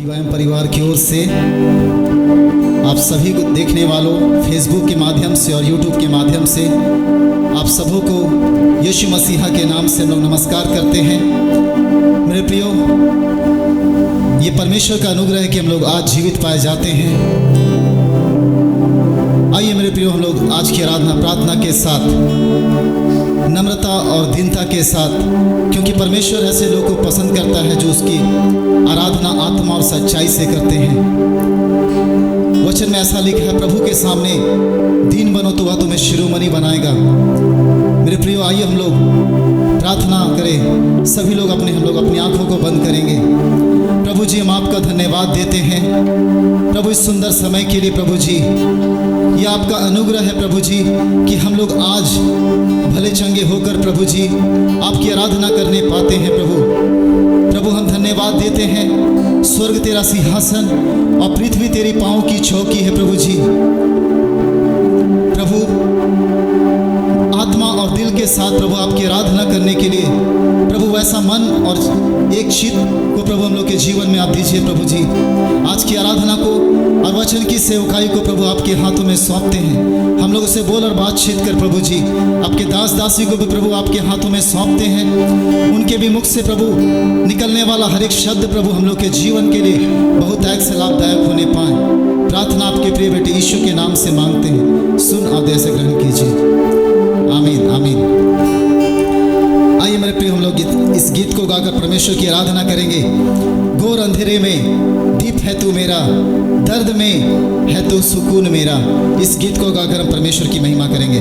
टीवाईएम परिवार की ओर से आप सभी को देखने वालों फेसबुक के माध्यम से और यूट्यूब के माध्यम से आप सबों को यीशु मसीहा के नाम से हम लोग नमस्कार करते हैं। मेरे प्रियो, ये परमेश्वर का अनुग्रह है कि हम लोग आज जीवित पाए जाते हैं। आइए मेरे प्रियो, हम लोग आज की आराधना प्रार्थना के साथ नम्रता और दीनता के साथ, क्योंकि परमेश्वर ऐसे लोगों को पसंद करता है जो उसकी आराधना आत्मा और सच्चाई से करते हैं। वचन में ऐसा लिखा है, प्रभु के सामने दीन बनो तो वह तुम्हें शिरोमणि बनाएगा। मेरे प्रियो, आइए हम लोग प्रार्थना करें। सभी लोग हम लोग अपनी आंखों को बंद करेंगे। प्रभु जी, हम आपका धन्यवाद देते हैं प्रभु इस सुंदर समय के लिए। प्रभु जी, ये आपका अनुग्रह है प्रभु जी कि हम लोग आज भले चंगे होकर प्रभु जी आपकी आराधना करने पाते हैं। प्रभु हम धन्यवाद देते हैं। स्वर्ग तेरा सिंहासन और पृथ्वी तेरी पाँव की चौकी है प्रभु जी। प्रभु आत्मा और दिल के साथ प्रभु आपकी आराधना करने के लिए प्रभु वैसा मन और एक चित्त को प्रभु हम लोग के जीवन में आप दीजिए। प्रभु जी, आज की आराधना को और वचन की सेवकाई को प्रभु आपके हाथों में सौंपते हैं। हम लोग उसे बोल और बातचीत कर प्रभु जी आपके दास दासी को भी प्रभु आपके हाथों में सौंपते हैं। उनके भी मुख से प्रभु निकलने वाला हर एक शब्द प्रभु हम लोग के जीवन के लिए बहुत से लाभदायक होने पाए। प्रार्थना आपके प्रिय बेटे यीशु के नाम से मांगते हैं, सुन आदेश से ग्रहण कीजिए। आमीन आमीन। आइए मेरे प्रिय, हम लोग इस गीत को गाकर परमेश्वर की आराधना करेंगे। घोर अंधेरे में दीप है तू मेरा, दर्द में है तू सुकून मेरा। इस गीत को गाकर हम परमेश्वर की महिमा करेंगे।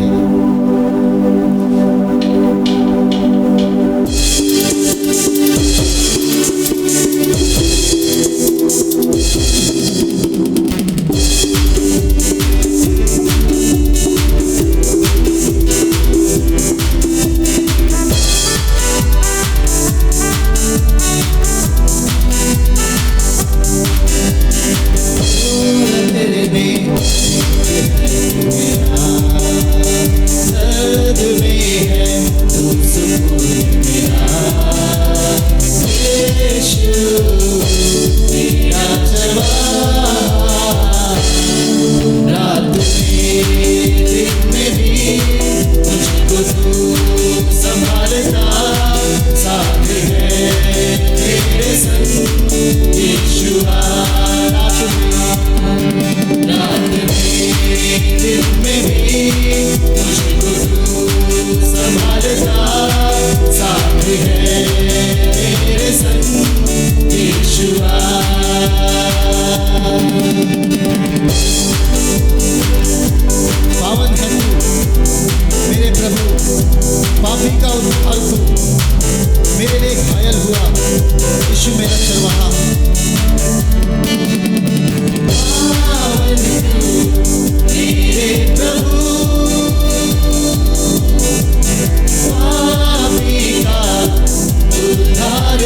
पावन है तू मेरे प्रभु, पापी का उद्धार तू मेरे लिए घायल हुआ, यीशु मेरा चरवाहा। पावन तू मेरे प्रभु, पापी का उद्धार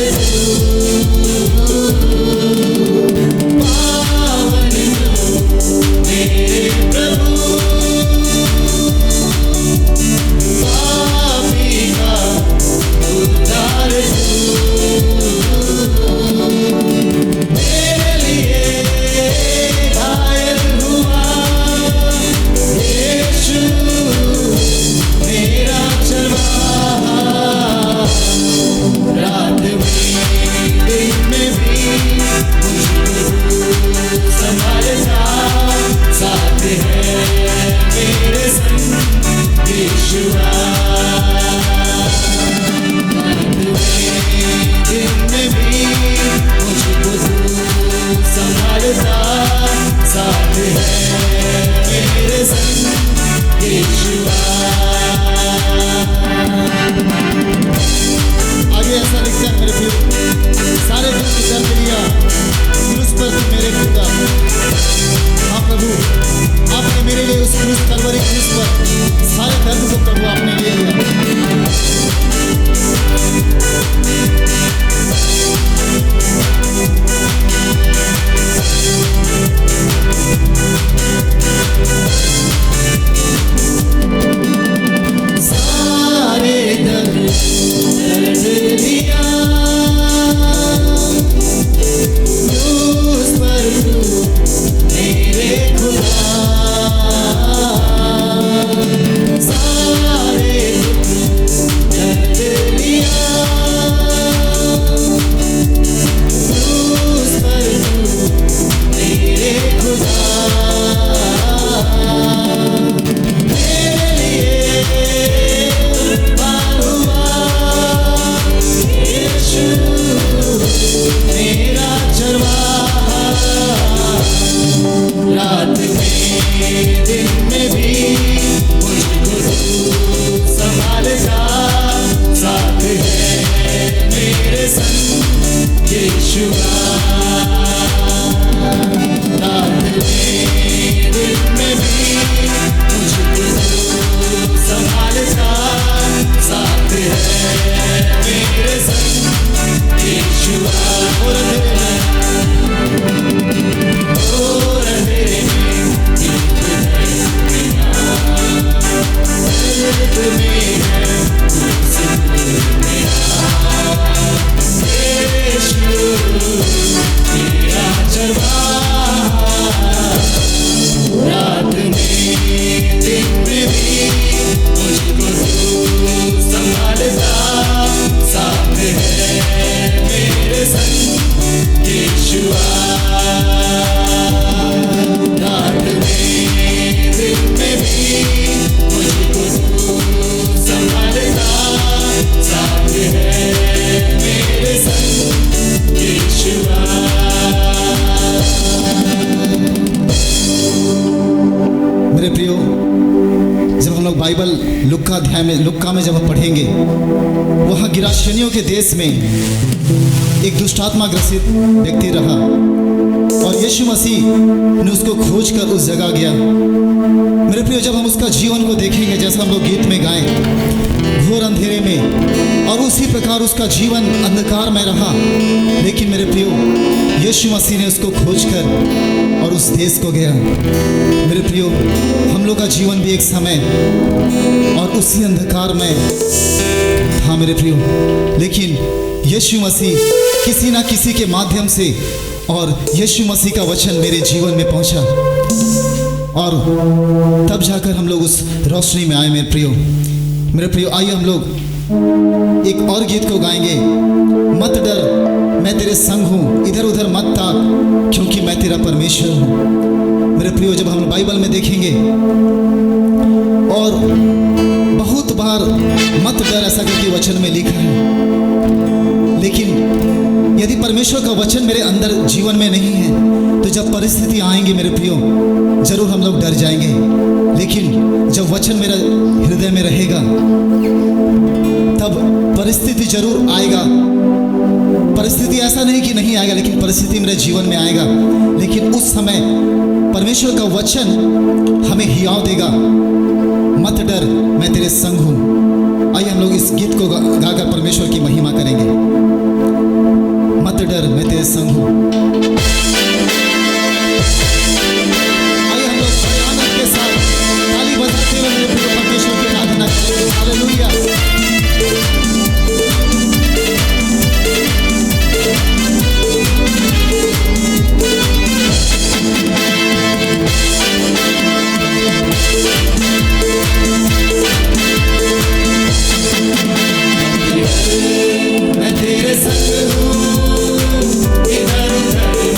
दिन में भी मुझको तू संभालता, साथ है मेरे संग यीशुआ। रात में दिन में भी मुझको तू संभालता, साथ है मेरे संग यीशुआ। और अंधेरे में दीप दर्द में है यीशु तेरा चरवाहा। रात में दिन में भी मुझको तू संभालता, साथ है मेरे संग यीशुआ। रात में दिन में भी मुझको तू संभालता, साथ है मेरे संग यीशुआ। मेरे प्रियो, जब हम लोग बाइबल लुक्का अध्याय में लुक्का में जब हम पढ़ेंगे, वहाँ गिराशनियों के देश में एक दुष्टात्मा ग्रसित व्यक्ति रहा और यीशु मसीह ने उसको खोज कर उस जगह गया। मेरे प्रियो, जब हम उसका जीवन को देखेंगे, जैसा हम लोग गीत में गाएं, घोर अंधेरे में, और उसी प्रकार उसका जीवन अंधकार में रहा, लेकिन मेरे प्रियो यीशु मसीह ने उसको खोज कर और उस देश को गया। मेरे प्रियो, हम लोग का जीवन भी एक समय और उसी अंधकार में था मेरे प्रियो, लेकिन यीशु मसीह किसी ना किसी के माध्यम से और यीशु मसीह का वचन मेरे जीवन में पहुंचा और तब जाकर हम लोग उस रोशनी में आए। मेरे प्रियो, आइए हम लोग एक और गीत को गाएंगे। मत डर, मैं तेरे संग हूँ, इधर उधर मत ताक, क्योंकि मैं तेरा परमेश्वर हूँ। मेरे प्रियो, जब हम बाइबल में देखेंगे और बहुत बार मत डर ऐसा करके वचन में लिखा है, लेकिन यदि परमेश्वर का वचन मेरे अंदर जीवन में नहीं है तो जब परिस्थिति आएंगी मेरे प्रियो, जरूर हम लोग डर जाएंगे, लेकिन जब वचन मेरा हृदय में रहेगा तब परिस्थिति जरूर आएगा। परिस्थिति ऐसा नहीं कि नहीं आएगा, लेकिन परिस्थिति मेरे जीवन में आएगा, लेकिन उस समय परमेश्वर का वचन हमें हियाव देगा। मत डर, मैं तेरे संग हूँ। आइए हम लोग इस गीत को गाकर परमेश्वर की महिमा करेंगे। मत डर, मैं तेरे संग हूँ। आइए हम लोग आनंद के साथ ताली बजाते हुए मेरे प्रिय परमेश्वर की आराधना करेंगे। हालेलुया। मैं तेरे संग हूँ, इधर उधर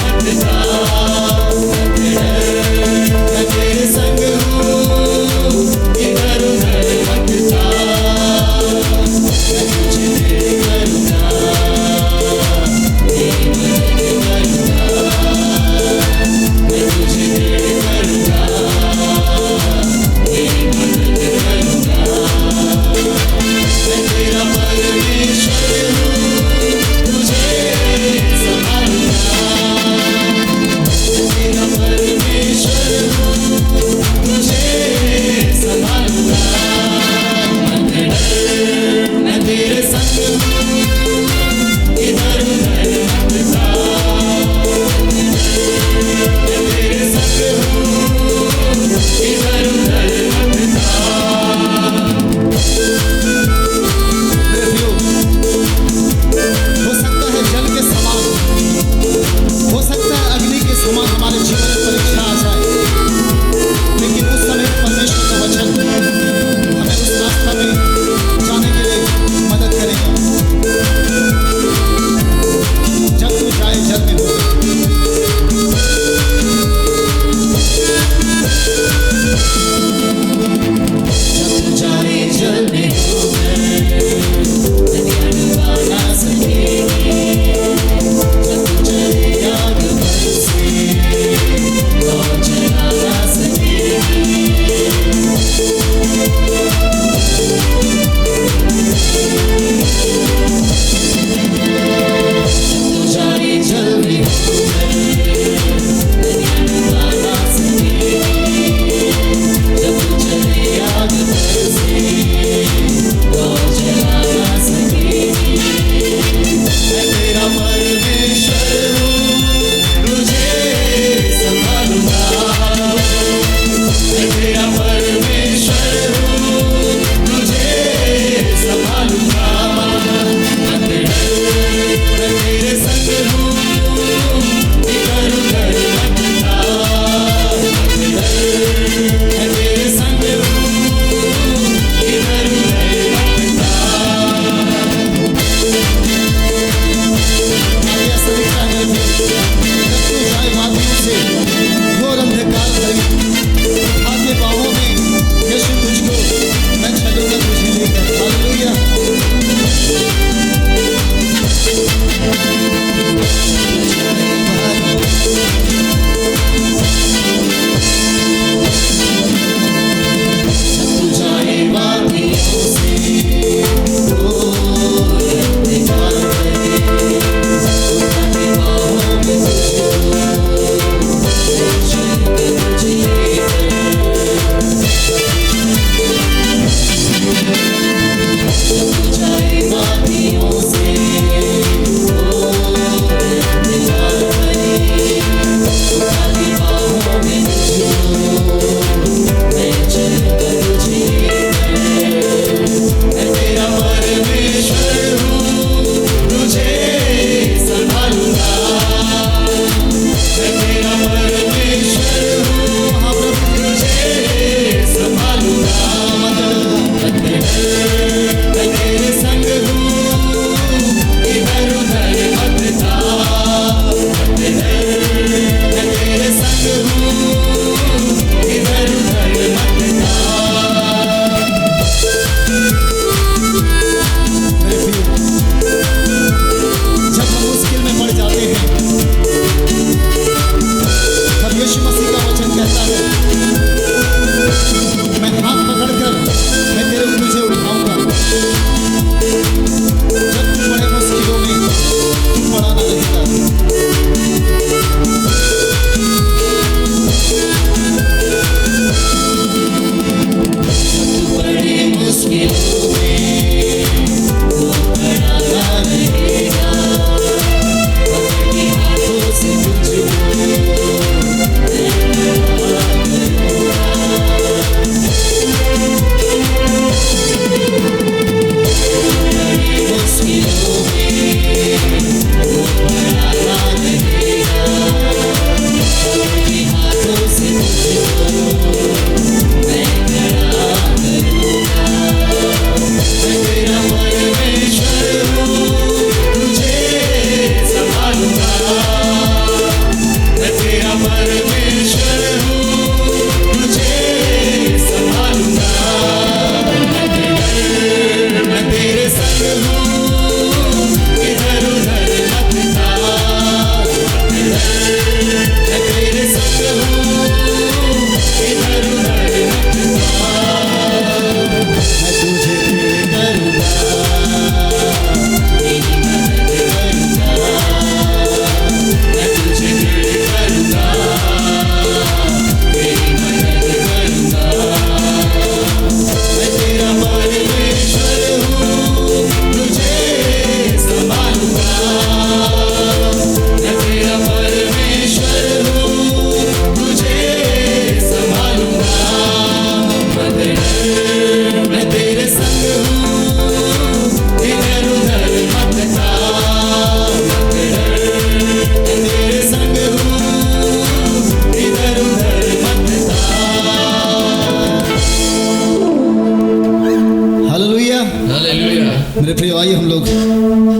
मेरे प्रियो, आइए हम लोग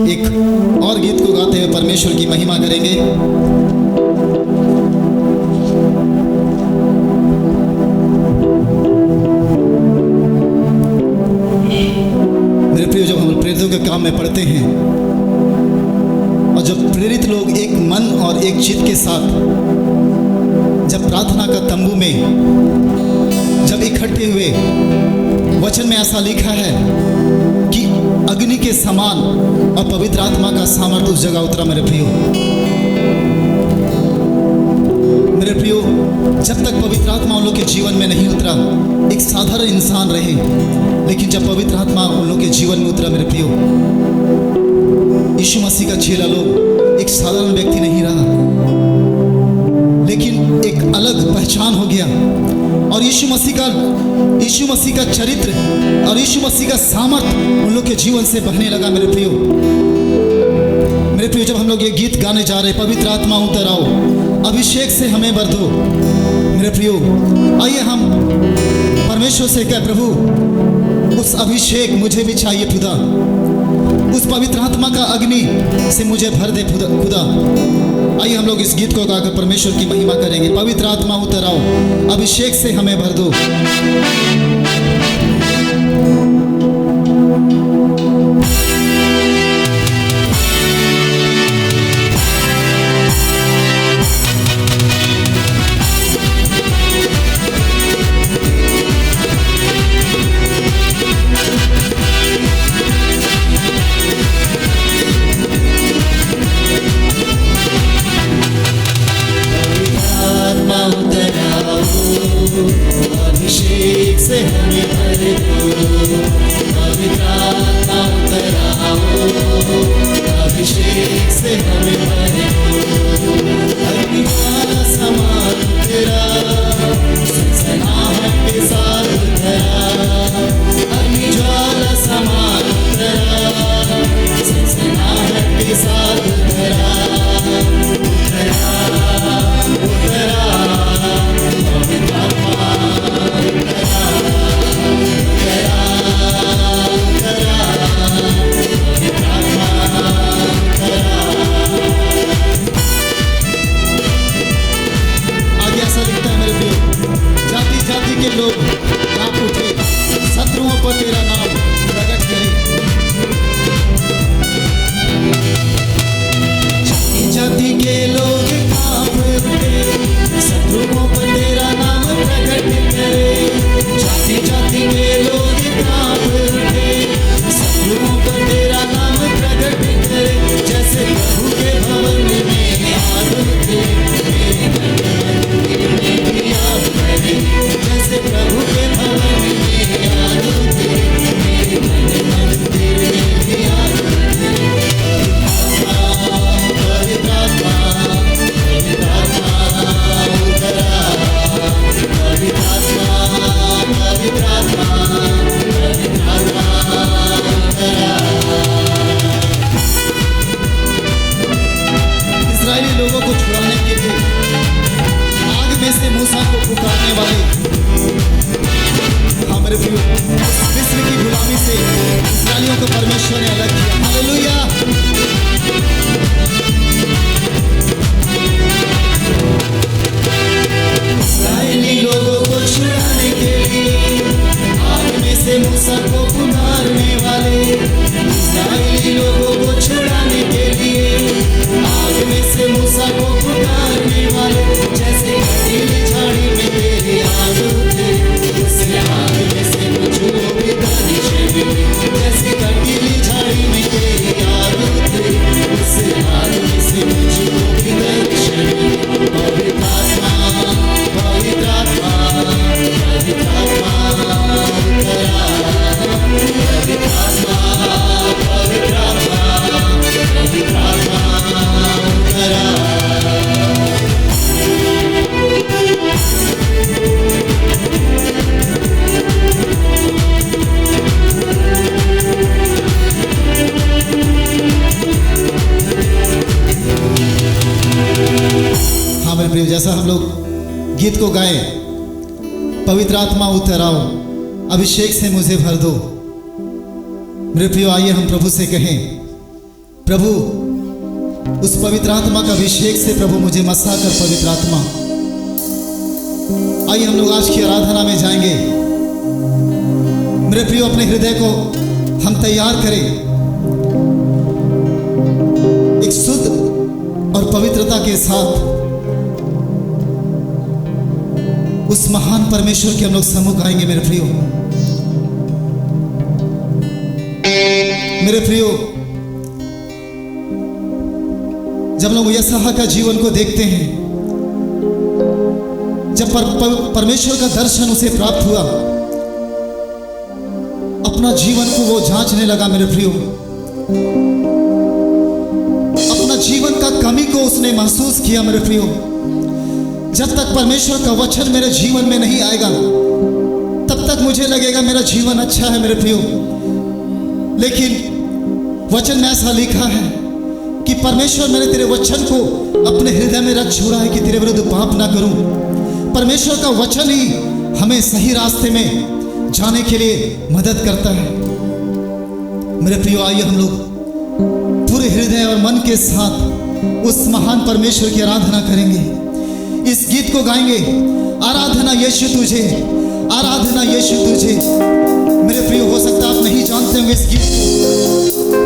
एक और गीत को गाते हुए परमेश्वर की महिमा करेंगे। मेरे प्रियो, जब हम प्रेरितों के काम में पढ़ते हैं और जब प्रेरित लोग एक मन और एक चित्त के साथ जब प्रार्थना का तंबू में जब इकट्ठे हुए, वचन में ऐसा लिखा है कि अग्नि के समान और पवित्र आत्मा का सामर्थ्य उस जगह उतरा। मेरे प्रियो, जब तक पवित्र आत्मा उन लोग के जीवन में नहीं उतरा, एक साधारण इंसान रहे, लेकिन जब पवित्र आत्मा उन लोग के जीवन में उतरा, मेरे प्रियो, यीशु मसीह का चेला लोग एक साधारण व्यक्ति नहीं रहा, लेकिन एक अलग पहचान हो गया। और यीशु मसीह का चरित्र और यीशु मसीह का सामर्थ उन लोग के जीवन से बहने लगा। मेरे प्रियो, जब हम लोग ये गीत गाने जा रहे, पवित्र आत्मा उतर आओ, अभिषेक से हमें भर दो। मेरे प्रियो, आइए हम परमेश्वर से कहें, प्रभु उस अभिषेक मुझे भी चाहिए खुदा, उस पवित्र आत्मा का अग्नि से मुझे भर दे खुदा। आइए हम लोग इस गीत को गाकर परमेश्वर की महिमा करेंगे। पवित्र आत्मा उतर आओ, अभिषेक से हमें भर दो। अभिषेक से हमें भर दो, पवित्र आत्मा उतर आओ, अभिषेक से हमें भर दो। अग्नि ज्वाला समान उतरा, सनसनाहट के साथ उतरा, अग्नि ज्वाला समान उतरा, सनसनाहट के साथ उतरा, पवित्र आत्मा आगे ऐसा लिखता है, मेरे प्रियो, जाति जाति के लोग कांप उठे, शत्रुओं पर तेरा नाम प्रकट करे। जाति जाति के लोग कांप उठे, शत्रुओं पर तेरा नाम प्रकट करे। जाति जाति के लोग कांप उठे, शत्रुओं पर तेरा नाम प्रकट करे। जैसे प्रभु के भवन में आग उठे, मेरे मन में भी आग भरे। जैसे प्रभु के भवन में आग उठे, मेरे मन मंदिर में भी आग भरे। पवित्र आत्मा उतरा, पवित्र आत्मा उतरा। इस्राएली लोगों को छुड़ाने के लिए आग में से मूसा को पुकारने वाले, हमारे प्रियो, मिस्र की गुलामी से इस्राएलियों को परमेश्वर ने अलग किया। हालेलुया। इस्राएली लोगों को छुड़ाने के लिए आग में से मूसा को पुकारने वाले, इस्राएली लोगों को छुड़ाने के लिए आग में से मूसा को पुकारने वाले। जैसे कटीली झाड़ी में तेरी आग उठे, उससे आग में से मुझको भी बारिश मिली। जैसे कटीली झाड़ी में तेरी आग उठे, उससे आग में से मुझको भी बारिश मिली। पवित्र आत्मा उतरा, पवित्र आत्मा उतरा। हाँ मेरे प्रिय, जैसा हम लोग गीत को गाए, पवित्र आत्मा उतर आओ, अभिषेक से मुझे भर दो। मेरे प्रियो, आइए हम प्रभु से कहें, प्रभु उस पवित्र आत्मा का अभिषेक से प्रभु मुझे मसा कर पवित्र आत्मा। आइए हम लोग आज की आराधना में जाएंगे। मेरे प्रियो, अपने हृदय को हम तैयार करें एक शुद्ध और पवित्रता के साथ उस महान परमेश्वर के हम लोग सम्मुख आएंगे। मेरे प्रियो, जब लोग यशायाह का जीवन को देखते हैं, जब परमेश्वर का दर्शन उसे प्राप्त हुआ, अपना जीवन को वो जांचने लगा। मेरे प्रियो, अपना जीवन का कमी को उसने महसूस किया। मेरे प्रियो, जब तक परमेश्वर का वचन मेरे जीवन में नहीं आएगा, तब तक मुझे लगेगा मेरा जीवन अच्छा है। मेरे प्रियो, लेकिन वचन में ऐसा लिखा है कि परमेश्वर, मैंने तेरे वचन को अपने हृदय में रख छोड़ा है कि तेरे विरुद्ध पाप ना करूं। परमेश्वर का वचन ही हमें सही रास्ते में जाने के लिए मदद करता है। मेरे प्रियो, आइए हम लोग पूरे हृदय और मन के साथ उस महान परमेश्वर की आराधना करेंगे। इस गीत को गाएंगे, आराधना यीशु तुझे, आराधना यीशु तुझे। मेरे प्रियो, हो सकता है आप नहीं जानते होंगे इस गीत को,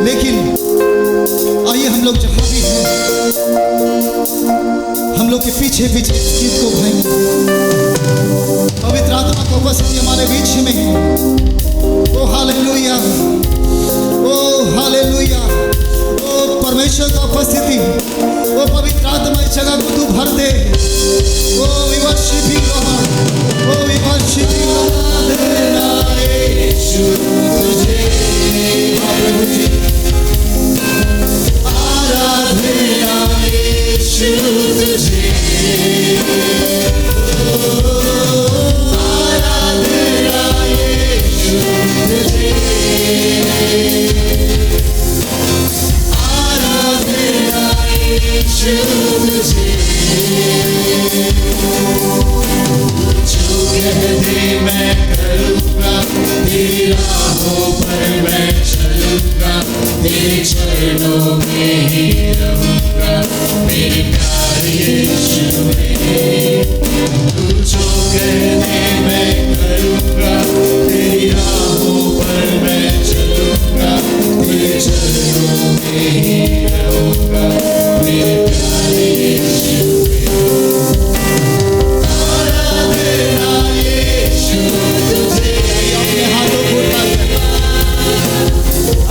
लेकिन आइए हम लोग जहां भी हैं, हम लोग के पीछे पीछे इस गीत को गाएंगे। पवित्र आत्मा की उपस्थिति हमारे बीच में है। ओ हालेलुया, ओ हालेलुया, ओ परमेश्वर का उपस्थिति, ओ पवित्र आत्मा इस जगह को तू भर दे। O we worship you Lord, O we worship you Lord. Yeshu तुझे, प्रभु जी, आराधना यीशु तुझे, आराधना यीशु तुझे, आराधना यीशु तुझे। जो कह दे मैं करूँगा, तेरी राहों पर मैं चलूँगा, तेरे चरणों में ही रहूँगा, मेरे प्यारे यीशु मेरे। तू जो कह दे मैं करूँगा, तेरी राहों पर मैं चलूँगा, तेरे चरणों में ही रहूँगा, मेरे प्यारे यीशु मेरे। आराधना यीशु तुझे, अपने हाथों को उठा,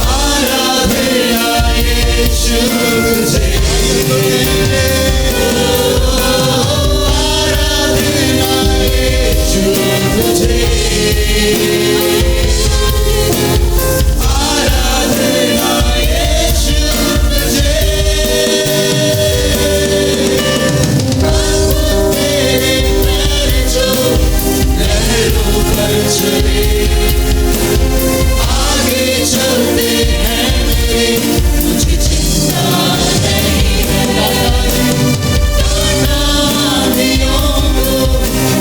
आराधना यीशु तुझे, आराधना यीशु तुझे, आराधना यीशु तुझे। तेरे पैर जो लहरों पर चले, आगे चलते हैं मेरे, मुझे चिंता नहीं है। नादियों को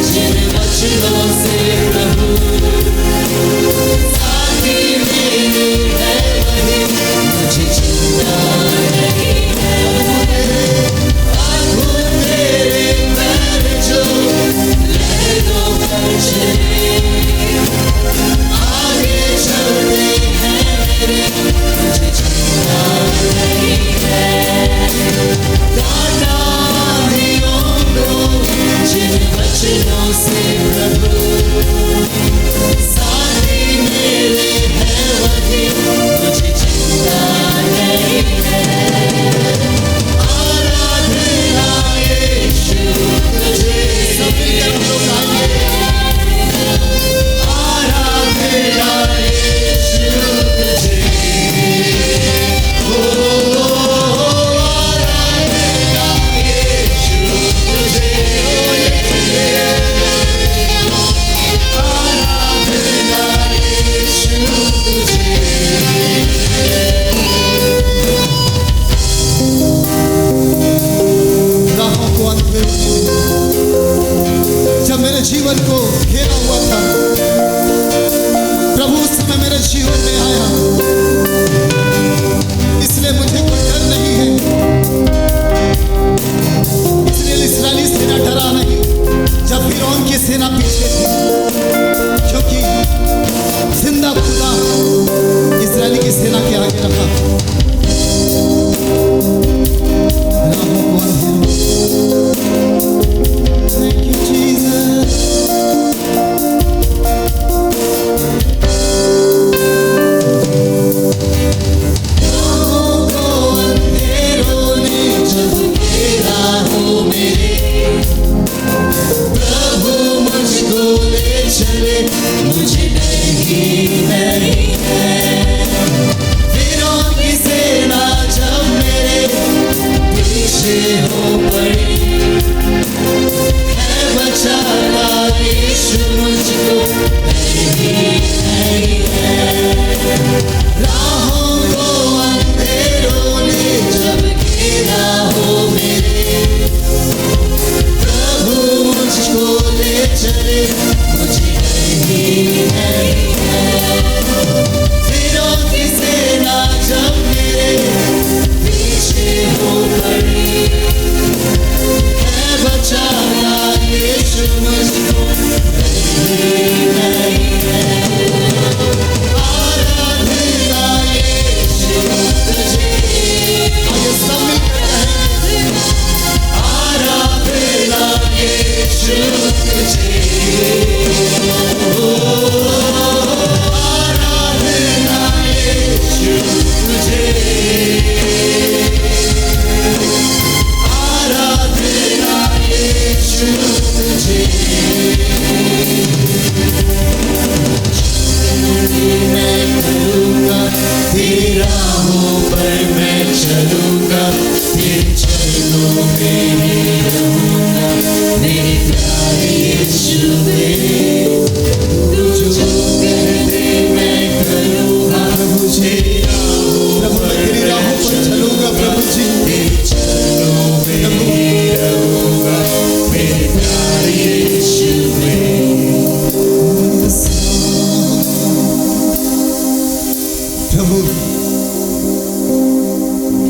जिन वचनों से प्रभु साथी मेरे है वही, मुझे चिंता नहीं है। आंखों तेरे पैर जो लहरों पर चले,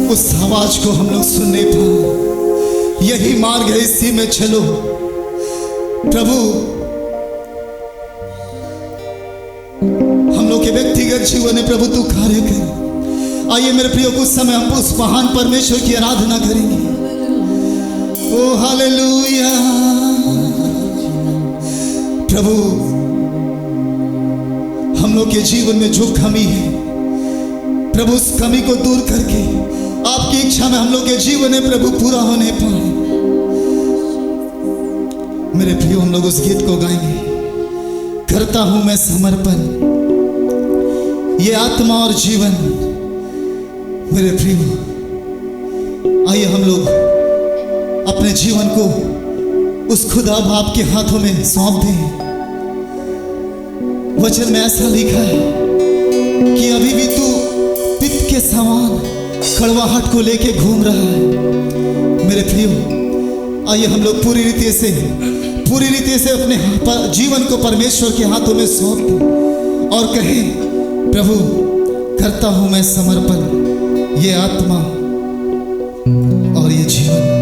उस आवाज को हम लोग सुनने पाए। यही मार्ग है, इसी में चलो प्रभु। हम लोग के व्यक्तिगत जीवन में प्रभु तू कार्य कर। आइए मेरे प्रियो, कुछ समय हम उस महान परमेश्वर की आराधना करेंगे। ओ हालेलुया प्रभु। हम लोग के जीवन में जो कमी है प्रभु, उस कमी को दूर करके आपकी इच्छा में हम लोग के जीवन में प्रभु पूरा होने पाए। मेरे प्रियो, हम लोग उस गीत को गाएंगे, करता हूं मैं समर्पण, ये आत्मा और जीवन। मेरे प्रियो, आइए हम लोग अपने जीवन को उस खुदा बाप के हाथों में सौंप दें। वचन में ऐसा लिखा है कि अभी भी तू पित्त के समान कड़वाहट को लेके घूम रहा है। मेरे प्रियो, आइए हम लोग पूरी रीति से अपने जीवन को परमेश्वर के हाथों में सौंप दें और कहें, प्रभु करता हूं मैं समर्पण, ये आत्मा और ये जीवन।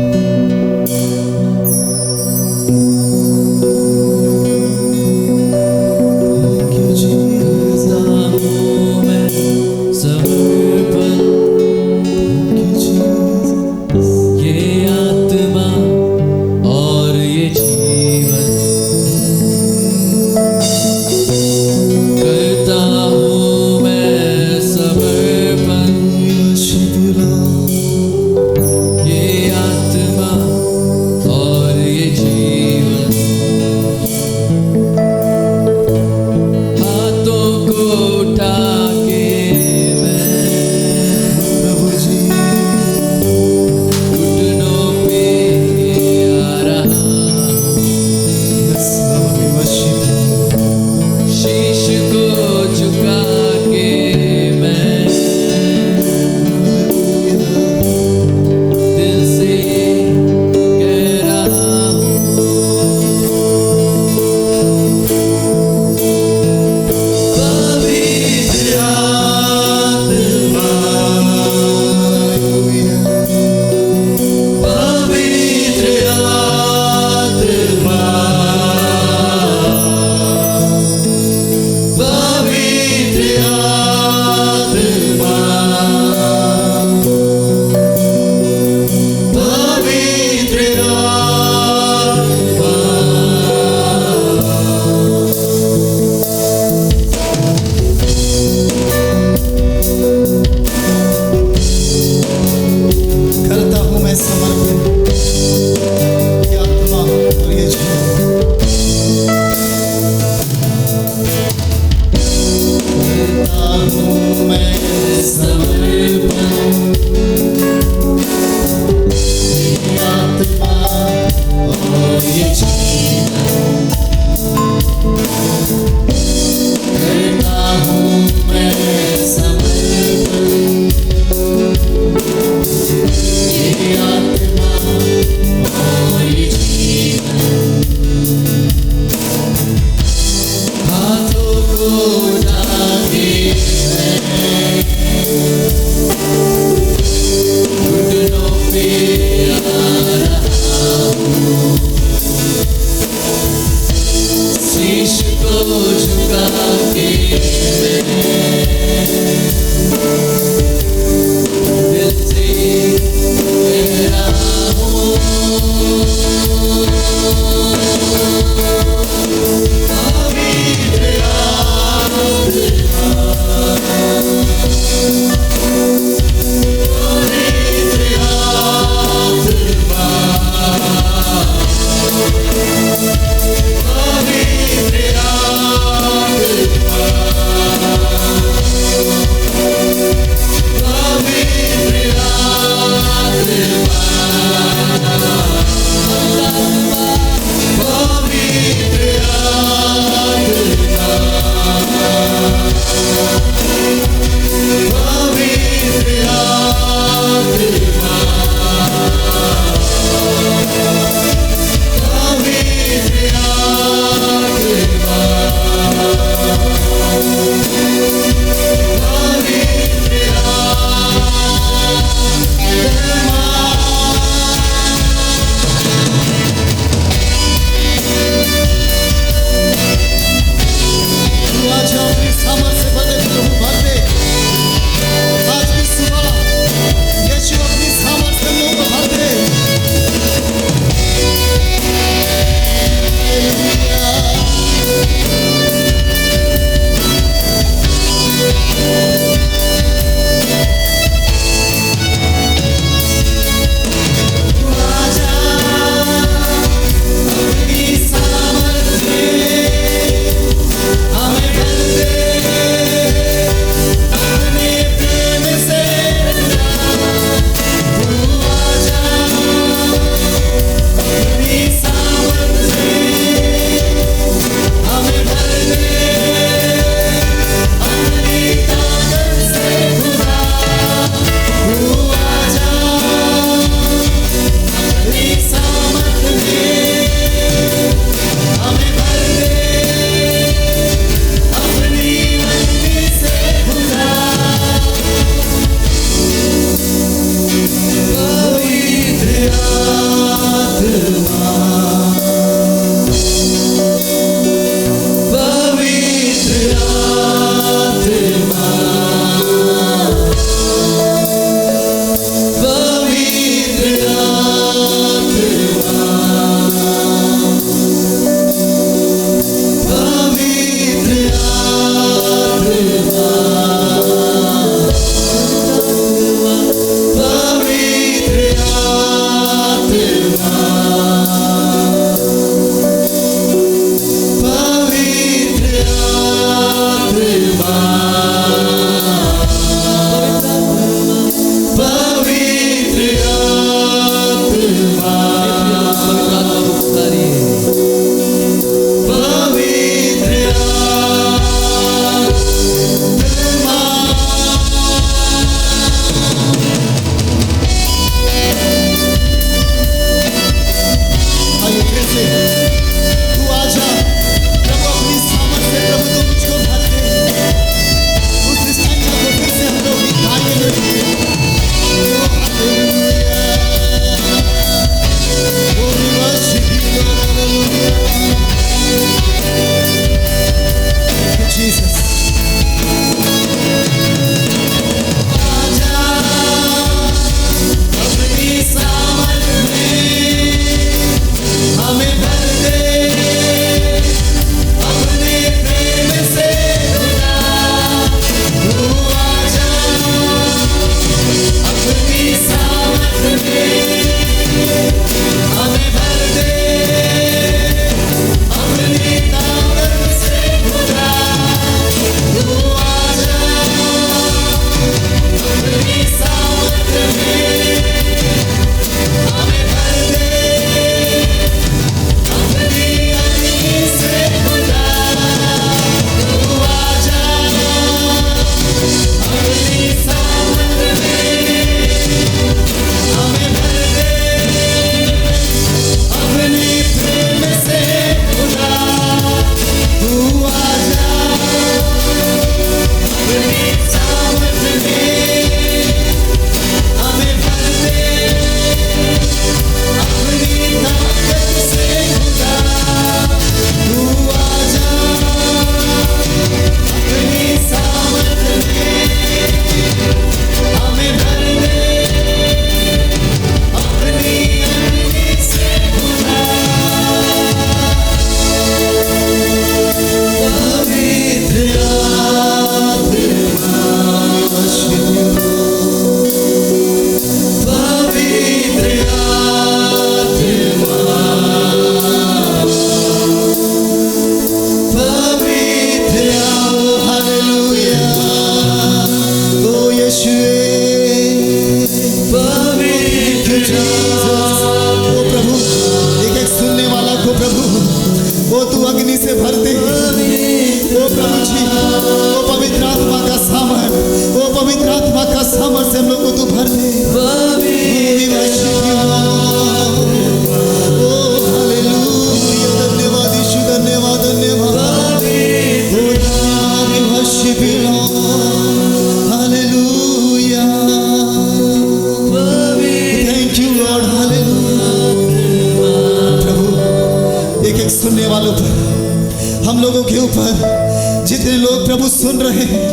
ऊपर जितने लोग प्रभु सुन रहे हैं,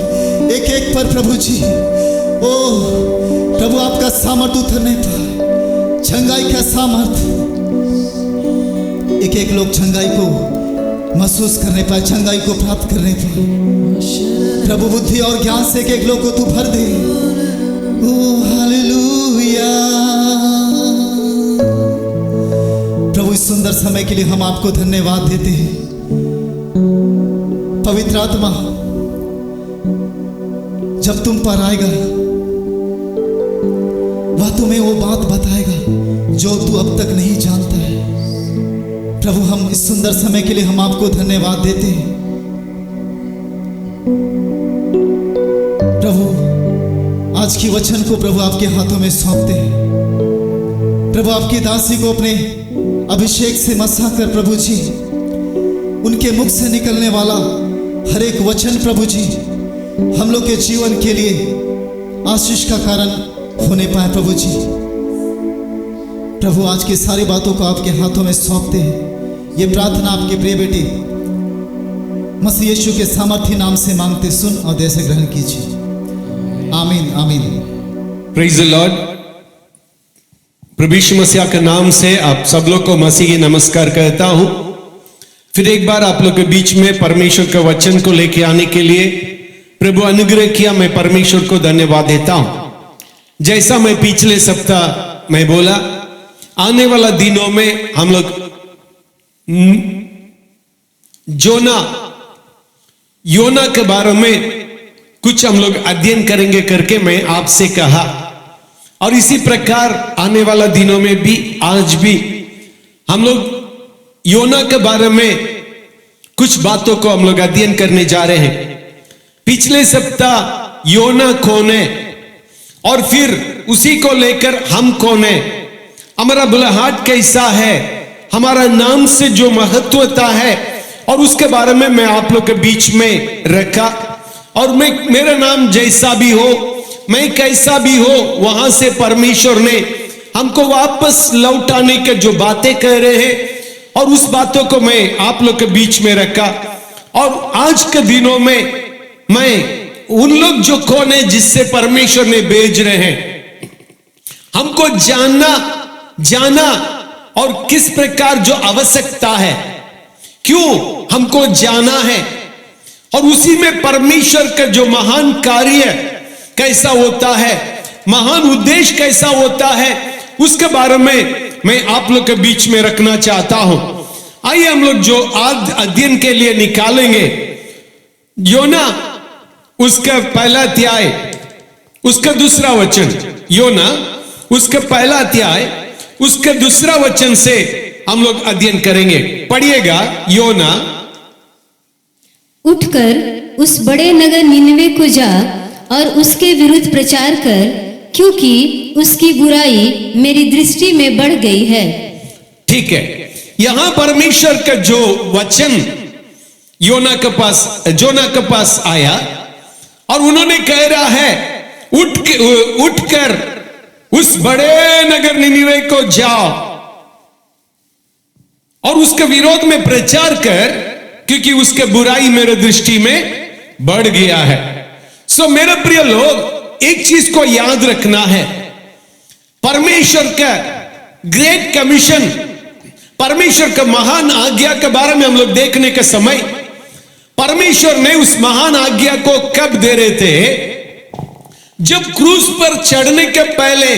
एक एक पर प्रभु जी, ओ प्रभु आपका सामर्थ उतरने पर, छंगाई का सामर्थ, एक एक लोग छंगाई को महसूस करने पाए, छंगाई को प्राप्त करने पाए। प्रभु बुद्धि और ज्ञान से एक एक लोग को तू भर दे। ओ हालेलुया। प्रभु इस सुंदर समय के लिए हम आपको धन्यवाद देते हैं। पवित्र आत्मा जब तुम पर आएगा वह तुम्हें वो बात बताएगा जो तू अब तक नहीं जानता है। प्रभु हम इस सुंदर समय के लिए हम आपको धन्यवाद देते हैं। प्रभु आज की वचन को प्रभु आपके हाथों में सौंपते हैं। प्रभु आपकी दासी को अपने अभिषेक से मसा कर प्रभु जी, उनके मुख से निकलने वाला हर एक वचन प्रभु जी हम लोग के जीवन के लिए आशीष का कारण होने पाए। प्रभु जी प्रभु आज की सारी बातों को आपके हाथों में सौंपते हैं। ये प्रार्थना आपके प्रिय बेटी मसीह यीशु के सामर्थी नाम से मांगते, सुन और दया से ग्रहण कीजिए। आमीन आमीन। Praise the Lord. प्रभु यीशु मसीह के नाम से आप सब लोग को मसीह की नमस्कार कहता हूं। फिर एक बार आप लोग के बीच में परमेश्वर के वचन को लेके आने के लिए प्रभु अनुग्रह किया, मैं परमेश्वर को धन्यवाद देता हूं। जैसा मैं पिछले सप्ताह मैं बोला, आने वाला दिनों में हम लोग योना के बारे में कुछ हम लोग अध्ययन करेंगे करके मैं आपसे कहा, और इसी प्रकार आने वाला दिनों में भी आज भी हम लोग योना के बारे में कुछ बातों को हम लोग अध्ययन करने जा रहे हैं। पिछले सप्ताह योना कौन है और फिर उसी को लेकर हम कौन है, हमारा बुलाहट कैसा है, हमारा नाम से जो महत्वता है, और उसके बारे में मैं आप लोग के बीच में रखा। और मेरा नाम जैसा भी हो, मैं कैसा भी हो, वहां से परमेश्वर ने हमको वापस लौटाने के जो बातें कह रहे हैं, और उस बातों को मैं आप लोग के बीच में रखा। और आज के दिनों में मैं उन लोग जो कौन है जिससे परमेश्वर ने भेज रहे हैं, हमको जाना और किस प्रकार जो आवश्यकता है, क्यों हमको जाना है, और उसी में परमेश्वर का जो महान कार्य कैसा होता है, महान उद्देश्य कैसा होता है, उसके बारे में मैं आप लोग के बीच में रखना चाहता हूं। आइए हम लोग जो आज अध्ययन के लिए निकालेंगे, योना उसका पहला अध्याय उसका दूसरा वचन, योना उसका पहला अध्याय उसके दूसरा वचन से हम लोग अध्ययन करेंगे। पढ़िएगा। योना, उठकर उस बड़े नगर निनवे को जा और उसके विरुद्ध प्रचार कर, क्योंकि उसकी बुराई मेरी दृष्टि में बढ़ गई है। ठीक है, यहां परमेश्वर का जो वचन योना के पास आया, और उन्होंने कह रहा है उठकर उस बड़े नगर निनिवे को जाओ और उसके विरोध में प्रचार कर, क्योंकि उसके बुराई मेरे दृष्टि में बढ़ गया है। सो मेरे प्रिय लोग, एक चीज को याद रखना है, परमेश्वर का ग्रेट कमीशन, परमेश्वर का महान आज्ञा के बारे में हम लोग देखने के समय, परमेश्वर ने उस महान आज्ञा को कब दे रहे थे? जब क्रूस पर चढ़ने के पहले,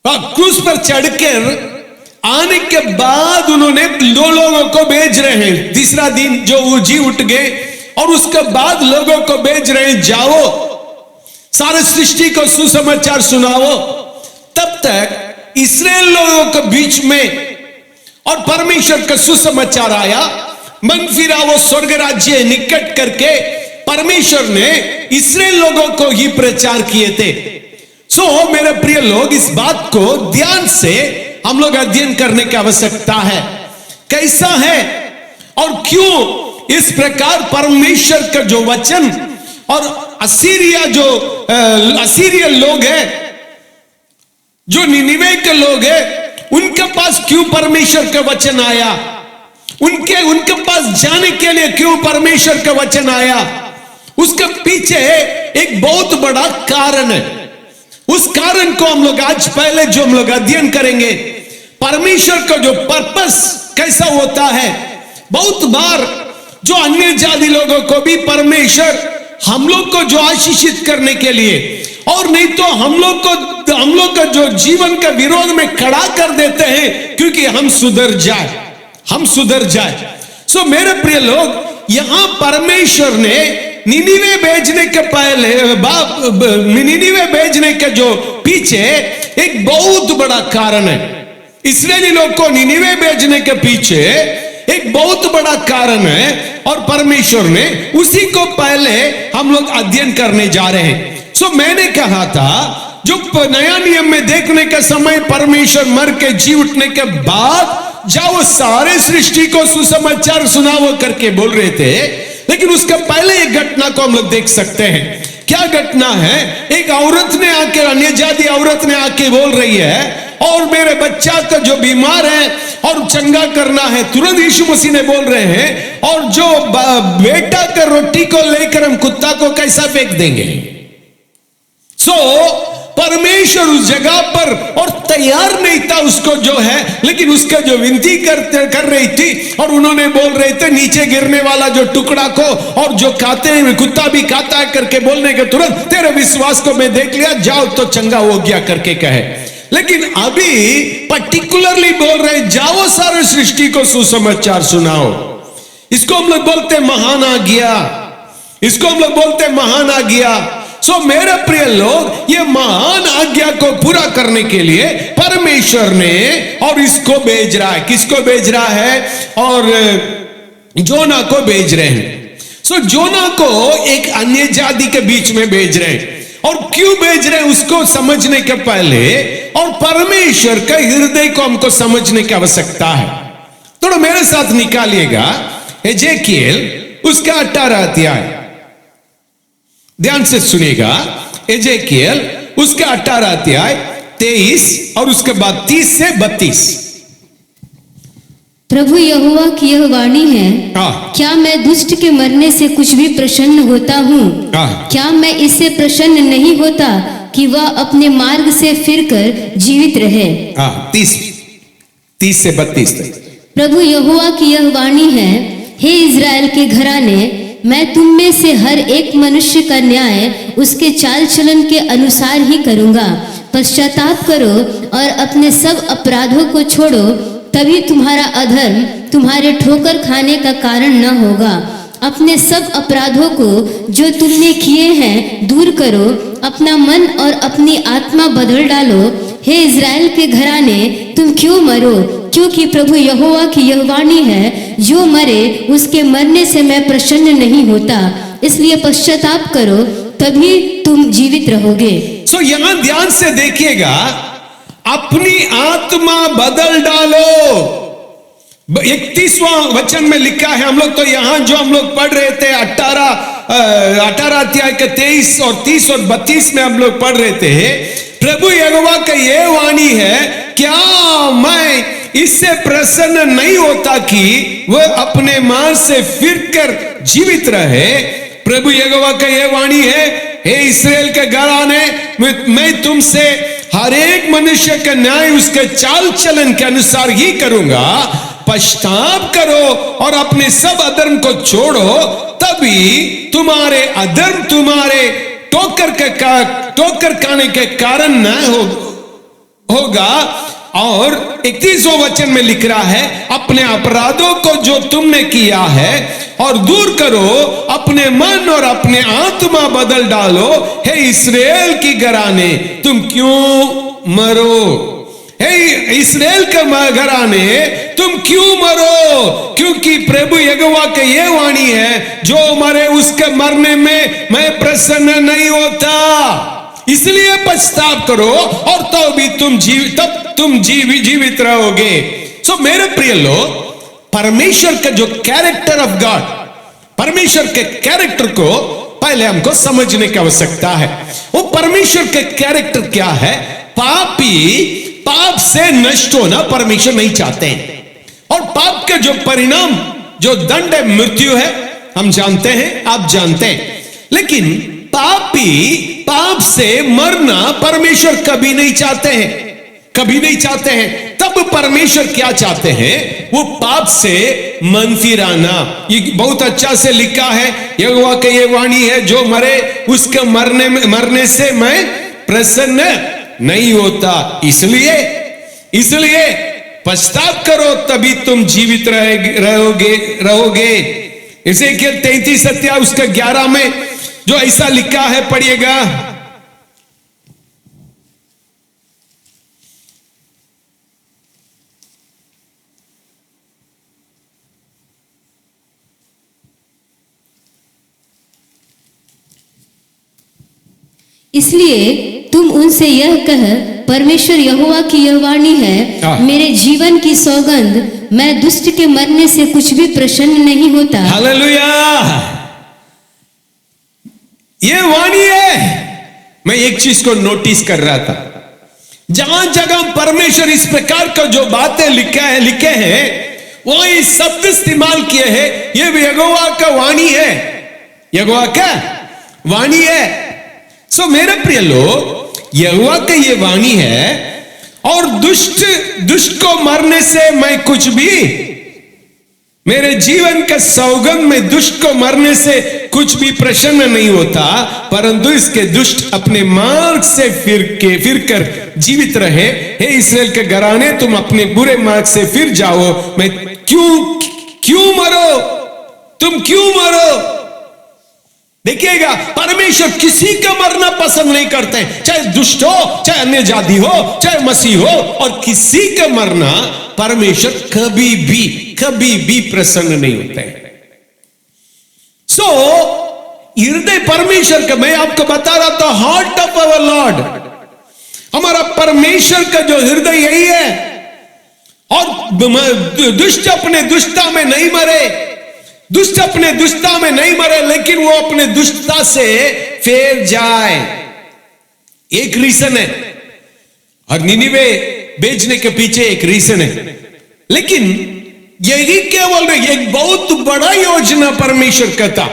क्रूस पर चढ़कर आने के बाद उन्होंने दो लोगों को भेज रहे हैं। तीसरा दिन जो वो जी उठ गए, और उसके बाद लोगों को भेज रहे हैं, जाओ सारे सृष्टि को सुसमाचार सुनाओ। तब तक इस्राएल लोगों के बीच में और परमेश्वर का सुसमाचार आया, मन फिरा वो स्वर्ग राज्य निकट करके परमेश्वर ने इस्राएल लोगों को ही प्रचार किए थे। सो मेरे प्रिय लोग, इस बात को ध्यान से हम लोग अध्ययन करने की आवश्यकता है। कैसा है और क्यों इस प्रकार परमेश्वर का जो वचन, और असीरिया लोग हैं, जो निनिवे के लोग हैं, उनके पास क्यों परमेश्वर का वचन आया, उनके पास जाने के लिए क्यों परमेश्वर का वचन आया, उसके पीछे एक बहुत बड़ा कारण है। उस कारण को हम लोग आज पहले जो हम लोग अध्ययन करेंगे, परमेश्वर का जो पर्पस कैसा होता है। बहुत बार जो अन्य जाति लोगों को भी परमेश्वर हम लोग को जो आशीषित करने के लिए, और नहीं तो हम लोग का जो जीवन का विरोध में खड़ा कर देते हैं क्योंकि हम सुधर जाए। सो मेरे प्रिय लोग, यहां परमेश्वर ने निनिवे भेजने के पहले निनिवे भेजने के जो पीछे एक बहुत बड़ा कारण है। इस्राएली लोग को निनिवे भेजने के पीछे एक बहुत बड़ा कारण है, और परमेश्वर ने उसी को पहले हम लोग अध्ययन करने जा रहे हैं। सो मैंने कहा था, जो नया नियम में देखने का समय परमेश्वर मर के जी उठने के बाद जाओ सारे सृष्टि को सुसमाचार सुनाओ करके बोल रहे थे, लेकिन उसके पहले एक घटना को हम लोग देख सकते हैं। क्या घटना है? एक औरत ने आके, अन्य जाति औरत ने आके बोल रही है, और मेरे बच्चा का जो बीमार है और चंगा करना है। तुरंत यीशु मसीह ने बोल रहे हैं, और जो बेटा का रोटी को लेकर हम कुत्ता को कैसा फेंक देंगे। परमेश्वर उस जगह पर और तैयार नहीं था उसको जो है, लेकिन उसका जो विनती कर रही थी, और उन्होंने बोल रहे थे नीचे गिरने वाला जो टुकड़ा को, और जो खाते हैं कुत्ता भी खाता है करके बोलने के तुरंत तेरे विश्वास को मैं देख लिया, जाओ तो चंगा हो गया करके कहे। लेकिन अभी पर्टिकुलरली बोल रहे, जाओ सारे सृष्टि को सुसमाचार सुनाओ। इसको हम लोग बोलते महान आज्ञा। सो मेरे प्रिय लोग, ये महान आज्ञा को पूरा करने के लिए परमेश्वर ने और इसको भेज रहा है। किसको भेज रहा है? और जोना को भेज रहे हैं। सो जोना को एक अन्य जाति के बीच में भेज रहे हैं, और क्यों भेज रहे हैं उसको समझने के पहले, और परमेश्वर का हृदय को हमको समझने की आवश्यकता है। थोड़ा मेरे साथ निकालिएगा एजेकिएल उसका 18 अध्याय, ध्यान से सुनिएगा। एजेकिएल उसका 18 अध्याय 23 और उसके बाद 30 से 32। प्रभु यहोवा की यह वाणी है, क्या मैं दुष्ट के मरने से कुछ भी प्रसन्न होता हूँ? क्या मैं इससे प्रसन्न नहीं होता कि वह अपने मार्ग से फिरकर जीवित रहे? 30 से 32 तक। प्रभु यहोवा की यह वाणी है, हे इज़राइल के घराने, मैं तुम में से हर एक मनुष्य का न्याय उसके चाल चलन के अनुसार ही करूंगा। पश्चाताप करो और अपने सब अपराधों को छोड़ो, तभी तुम्हारा अधर्म तुम्हारे ठोकर खाने का कारण न होगा। अपने सब अपराधों को जो तुमने किए हैं दूर करो, अपना मन और अपनी आत्मा बदल डालो। हे इज़राइल के घराने, तुम क्यों मरो? क्योंकि प्रभु यहोवा की यह वाणी है, जो मरे उसके मरने से मैं प्रसन्न नहीं होता। इसलिए पश्चाताप करो, तभी तुम जीवित रहोगे। सो यहां ध्यान से देखिएगा, अपनी आत्मा बदल डालो। 31वां वचन में लिखा है। हम लोग तो यहां जो हम लोग पढ़ रहे थे 18 अध्याय के 23 और 30 और 32 में हम लोग पढ़ रहे थे, प्रभु यहोवा का ये वाणी है, क्या मैं इससे प्रसन्न नहीं होता कि वह अपने मां से फिरकर जीवित रहे? प्रभु यहोवा का ये वाणी है, हे इस्राएल के घराने, मैं तुमसे हर एक मनुष्य का न्याय उसके चाल चलन के अनुसार ही करूंगा। पश्चाताप करो और अपने सब अधर्म को छोड़ो, तभी तुम्हारे अधर्म तुम्हारे ठोकर खाने के कारण न होगा। और 31वां वचन में लिख रहा है, अपने अपराधों को जो तुमने किया है और दूर करो, अपने मन और अपने आत्मा बदल डालो। हे इस्राएल की घराने, तुम क्यों मरो? हे इस्राएल के घराने, तुम क्यों मरो? क्योंकि प्रभु यहोवा का ये वाणी है, जो मरे उसके मरने में मैं प्रसन्न नहीं होता। इसलिए पश्चाताप करो और तब भी तुम जीवित रहोगे। सो मेरे प्रिय लोग, परमेश्वर का जो कैरेक्टर ऑफ गॉड, परमेश्वर के कैरेक्टर को पहले हमको समझने की आवश्यकता है। वो परमेश्वर के कैरेक्टर क्या है? पाप से नष्ट होना परमेश्वर नहीं चाहते हैं। और पाप के जो परिणाम, जो दंड है, मृत्यु है, हम जानते हैं, आप जानते हैं। लेकिन पाप से मरना परमेश्वर कभी नहीं चाहते हैं, कभी नहीं चाहते हैं। तब परमेश्वर क्या चाहते हैं? वो पाप से मन फिराना। ये बहुत अच्छा से लिखा है, यहोवा की ये वाणी है, जो मरे उसके मरने से मैं प्रसन्न नहीं होता। इसलिए पश्चाताप करो, तभी तुम जीवित रहोगे। एजेकियल 33 अध्याय उसका 11 में जो ऐसा लिखा है, पढ़िएगा। इसलिए तुम उनसे यह कह, परमेश्वर यहोवा की यह वाणी है, मेरे जीवन की सौगंध, मैं दुष्ट के मरने से कुछ भी प्रसन्न नहीं होता। हालेलुया। ये वाणी है। मैं एक चीज को नोटिस कर रहा था, जहां जगह परमेश्वर इस प्रकार का जो बातें लिखे हैं वही शब्द इस्तेमाल किए हैं। ये यहोवा का वाणी है, यहोवा का वाणी है। सो मेरे प्रिय लोग, यहोवा का ये वाणी है, और दुष्ट को मरने से मैं कुछ भी, मेरे जीवन का सौगंध में दुष्ट को मरने से कुछ भी प्रसन्न नहीं होता, परंतु इसके दुष्ट अपने मार्ग से फिरकर जीवित रहे। हे इस्राएल के घराने, तुम अपने बुरे मार्ग से फिर जाओ। मैं क्यों मरो, तुम क्यों मरो? देखिएगा, परमेश्वर किसी का मरना पसंद नहीं करते, चाहे दुष्ट हो, चाहे अन्य जाति हो, चाहे मसीह हो, और किसी का मरना परमेश्वर कभी भी प्रसन्न नहीं होते। हृदय परमेश्वर का, मैं आपको बता रहा था, हार्ट ऑफ अवर लॉर्ड, हमारा परमेश्वर का जो हृदय यही है। और दुष्ट अपने दुष्टता में नहीं मरे, दुष्ट अपने दुष्टता में नहीं मरे, लेकिन वो अपने दुष्टता से फेर जाए। एक रीजन है, और निनिवे बेचने के पीछे एक रीजन है, लेकिन यही केवल एक बहुत बड़ा योजना परमेश्वर का था।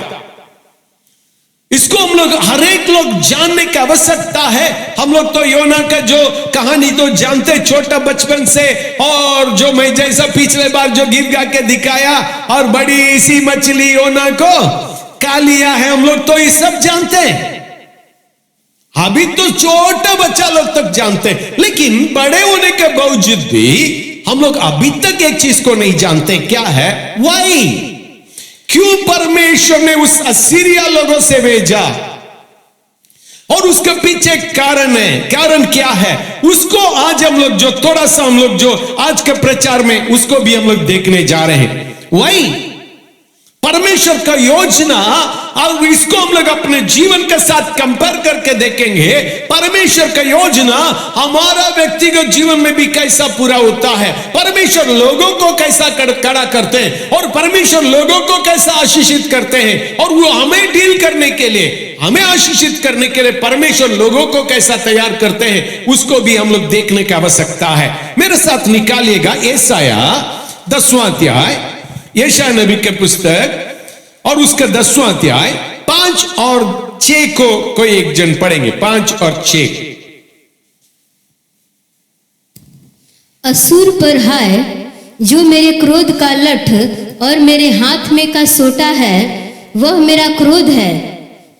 इसको हम लोग, हर एक लोग जानने की आवश्यकता है। हम लोग तो योना का जो कहानी तो जानते छोटा बचपन से, और जो मैं जैसा पिछले बार जो गीत गा के दिखाया, और बड़ी सी मछली योना को खा लिया है, हम लोग तो ये सब जानते हैं। अभी तो छोटा बच्चा लोग तक जानते हैं, लेकिन बड़े होने के बावजूद भी हम लोग अभी तक एक चीज को नहीं जानते, क्या है? वाई, क्यों परमेश्वर ने उस असीरिया लोगों से भेजा, और उसके पीछे कारण है। कारण क्या है? उसको आज हम लोग जो थोड़ा सा हम लोग जो आज के प्रचार में उसको भी हम लोग देखने जा रहे हैं। वही परमेश्वर का योजना, और इसको हम लोग अपने जीवन के साथ कंपेयर करके देखेंगे। परमेश्वर का योजना हमारा व्यक्तिगत जीवन में भी कैसा पूरा होता है, परमेश्वर लोगों को कैसा खड़ा करते हैं, और परमेश्वर लोगों को कैसा आशीषित करते हैं, और वो हमें डील करने के लिए, हमें आशीषित करने के लिए परमेश्वर लोगों को कैसा तैयार करते हैं, उसको भी हम लोग देखने की आवश्यकता है। मेरे साथ निकालिएगा यशाया 10वां अध्याय, यशाया नबी के पुस्तक, और उसका 10वां अध्याय 5 और 6 को कोई एक जन पढ़ेंगे। 5 और 6। असूर पर हाय, जो मेरे क्रोध का लठ और मेरे हाथ में का सोटा है, वह मेरा क्रोध है।